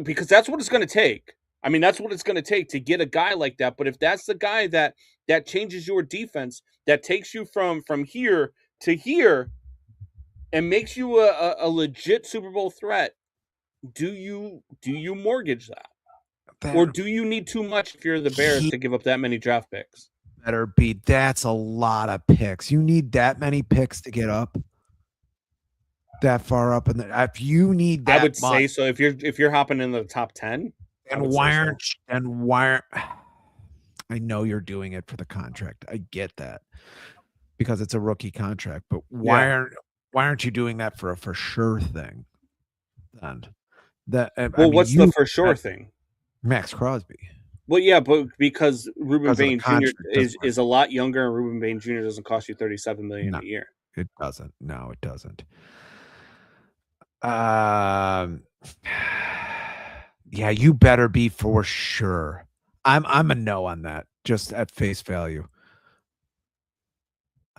because that's what it's going to take. I mean, that's what it's going to take to get a guy like that. But if that's the guy that changes your defense, that takes you from here to here and makes you a legit Super Bowl threat, do you mortgage that? Or do you need too much if you're the Bears to give up that many draft picks? Better be. That's a lot of picks. You need that many picks to get up that far up in the. If you need that, I would say so. If you're hopping in the top 10, and why aren't I know you're doing it for the contract. I get that because it's a rookie contract. But why aren't you doing that for a for sure thing? Then what's the for sure thing? Max Crosby. Well, yeah, but because Ruben Bain Jr. is a lot younger, and Ruben Bain Jr. doesn't cost you $37 million a year. It doesn't. No, it doesn't. Yeah, you better be for sure. I'm a no on that, just at face value.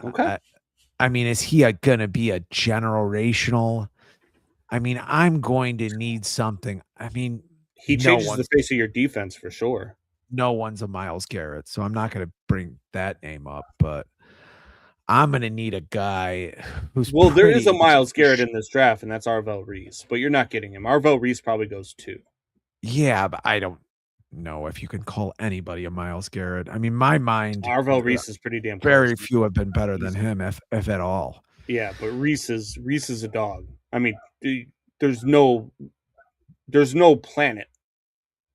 Okay. I mean, is he gonna be a generational? I mean, I'm going to need something. I mean, he changes the face of your defense for sure. No one's a Myles Garrett, so I'm not going to bring that name up, but I'm going to need a guy who's there is a Myles Garrett in this draft, and that's Arvell Reese, but you're not getting him. Arvell Reese probably goes 2. Yeah, but I don't know if you can call anybody a Myles Garrett. I mean, my mind, Arvell Reese is pretty damn close. Very few have been better than him, if at all. Yeah, but Reese is a dog. I mean, there's no planet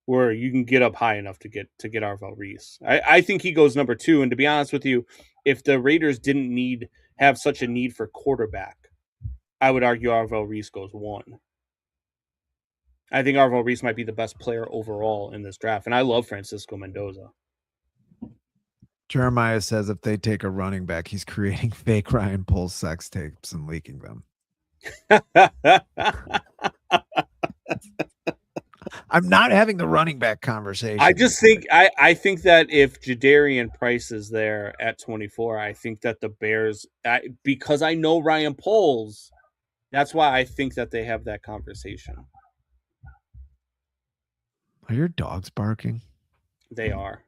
where you can get up high enough to get Arvell Reese. I think he goes number 2. And to be honest with you, if the Raiders didn't have such a need for quarterback, I would argue Arvell Reese goes 1. I think Arvell Reese might be the best player overall in this draft, and I love Francisco Mendoza. Jeremiah says if they take a running back, he's creating fake Ryan Poles sex tapes and leaking them. I'm not having the running back conversation. I just think I think that if Jadarian Price is there at 24, I think that the Bears, because I know Ryan Poles, that's why I think that they have that conversation. Are your dogs barking? They are.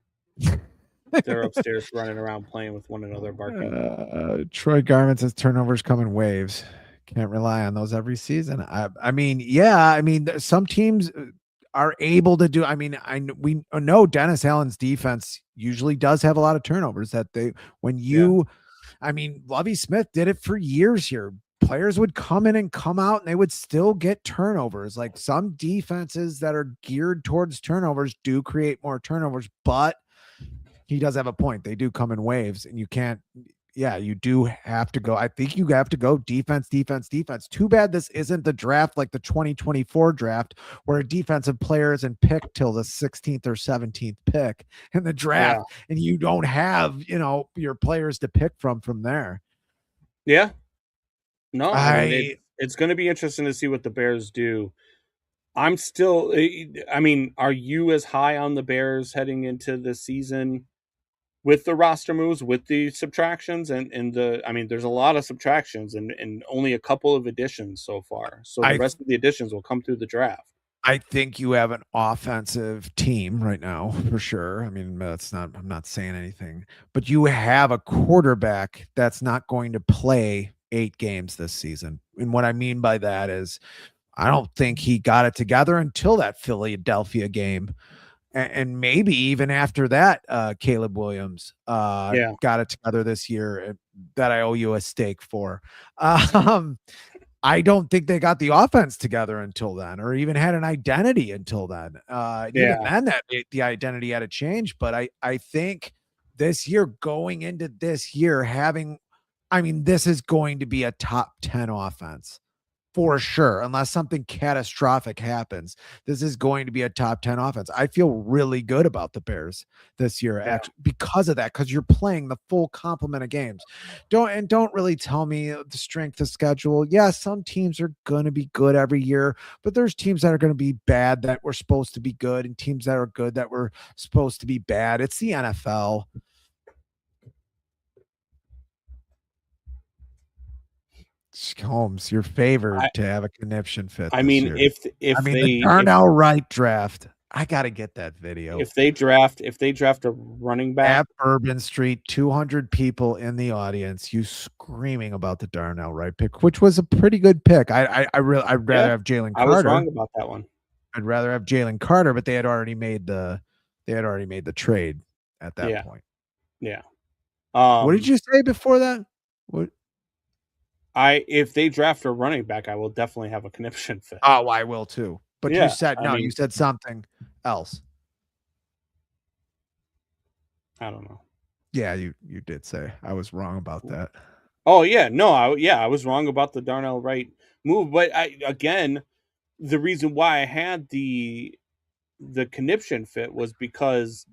They're upstairs running around playing with one another, barking. Troy Garment says turnovers come in waves. Can't rely on those every season. I mean, some teams are able to do. I mean, we know Dennis Allen's defense usually does have a lot of turnovers. I mean, Lovie Smith did it for years here. Players would come in and come out, and they would still get turnovers. Like some defenses that are geared towards turnovers do create more turnovers, but he does have a point. They do come in waves, and you can't. Yeah, you do have to go. I think you have to go defense. Too bad this isn't the draft like the 2024 draft where a defensive player isn't picked till the 16th or 17th pick in the draft, and you don't have, your players to pick from there. Yeah. No, it's going to be interesting to see what the Bears do. Are you as high on the Bears heading into the season with the roster moves, with the subtractions there's a lot of subtractions and only a couple of additions so far. So the rest of the additions will come through the draft. I think you have an offensive team right now for sure. I mean, I'm not saying anything, but you have a quarterback that's not going to play 8 games this season. And what I mean by that is I don't think he got it together until that Philadelphia game. And maybe even after that, Caleb Williams got it together this year that I owe you a steak for. I don't think they got the offense together until then, or even had an identity until then. Even then, the identity had to change. But I think this year, going into this year, this is going to be a top 10 offense for sure, unless something catastrophic happens. This is going to be a top 10 offense. I feel really good about the Bears this year, actually, because of that, because you're playing the full complement of games. Don't really tell me the strength of schedule. Yeah, some teams are going to be good every year, but there's teams that are going to be bad that were supposed to be good, and teams that are good that were supposed to be bad. It's the NFL. Holmes, you're favored to have a conniption fit. I mean, year. if the Darnell Wright draft, I got to get that video. If they draft a running back at Bourbon Street, 200 people in the audience, you screaming about the Darnell Wright pick, which was a pretty good pick. I'd rather have Jalen Carter. I was wrong about that one. I'd rather have Jalen Carter, but they had already made the trade at that point. Yeah. What did you say before that? What? If they draft a running back, I will definitely have a conniption fit. Oh, I will too. But you said you said something else. I don't know. Yeah, you did say. I was wrong about that. Oh yeah, no, I was wrong about the Darnell Wright move. But the reason why I had the conniption fit was because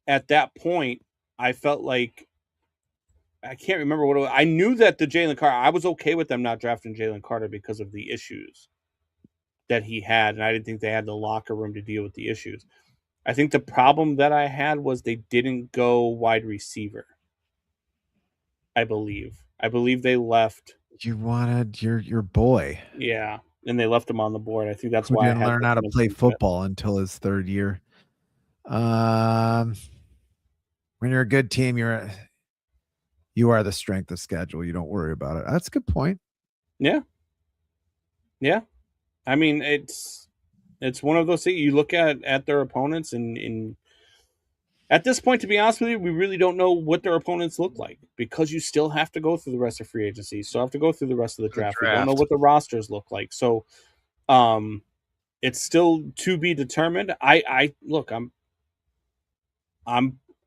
at that point I felt like I can't remember what it was. I knew that the Jalen Carter, I was okay with them not drafting Jalen Carter because of the issues that he had, and I didn't think they had the locker room to deal with the issues. I think the problem that I had was they didn't go wide receiver. I believe they left. You wanted your boy. Yeah, and they left him on the board. I think that's why didn't learn how to play football until his 3rd year. When you're a good team, you are the strength of schedule. You don't worry about it. That's a good point. Yeah. Yeah. I mean, it's one of those things you look at their opponents and at this point, to be honest with you, we really don't know what their opponents look like because you still have to go through the rest of free agency. You still have to go through the rest of the draft. We don't know what the rosters look like. So it's still to be determined. I'm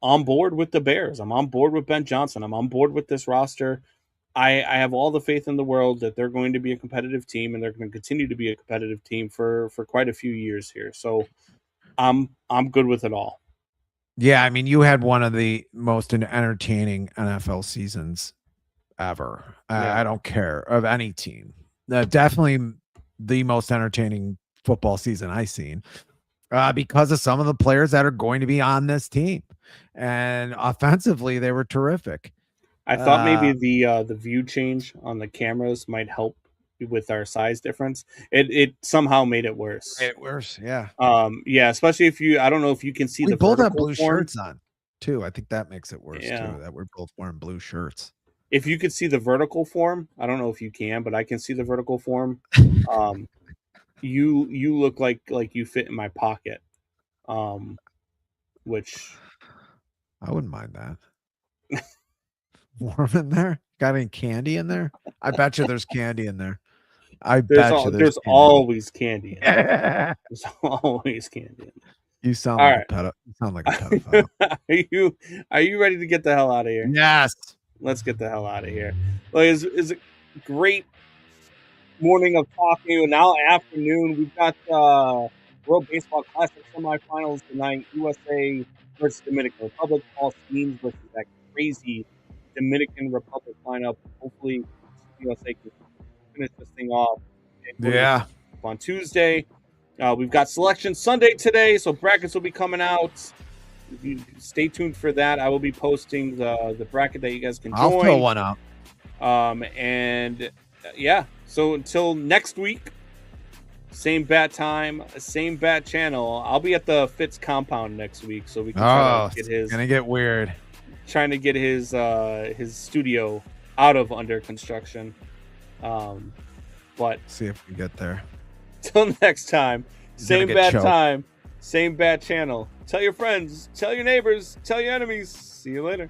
on board with the Bears. I'm on board with Ben Johnson. I'm on board with this roster. I have all the faith in the world that they're going to be a competitive team, and they're going to continue to be a competitive team for quite a few years here. So I'm good with it all. Yeah, I mean, you had one of the most entertaining NFL seasons ever. I don't care of any team. Definitely the most entertaining football season I've seen. Because of some of the players that are going to be on this team, and offensively they were terrific. I thought maybe the view change on the cameras might help with our size difference. It somehow made it worse. Yeah. Yeah, especially if I don't know if you can see we the both have blue form. Shirts on too. I think that makes it worse too. That we're both wearing blue shirts. If you could see the vertical form, I don't know if you can, but I can see the vertical form. You look like you fit in my pocket, which I wouldn't mind that. Warm in there? Got any candy in there? I bet you there's candy in there. There's always candy in there. There's always candy in there. You sound like a pedophile. Are you ready to get the hell out of here? Yes. Let's get the hell out of here. Well, it's a great morning of talking, and now afternoon. We've got World Baseball Classic semifinals tonight. USA versus Dominican Republic. Paul Skeens versus that crazy Dominican Republic lineup. Hopefully, USA can finish this thing off. Yeah. On Tuesday, we've got Selection Sunday today, so brackets will be coming out. Stay tuned for that. I will be posting the bracket that you guys can join. I'll fill one up. And yeah, so until next week, same bat time, same bat channel. I'll be at the Fitz compound next week, so we can try to get his. Gonna get weird. Trying to get his studio out of under construction. But see if we get there. Till next time, same bat time, same bat channel. Tell your friends, tell your neighbors, tell your enemies. See you later.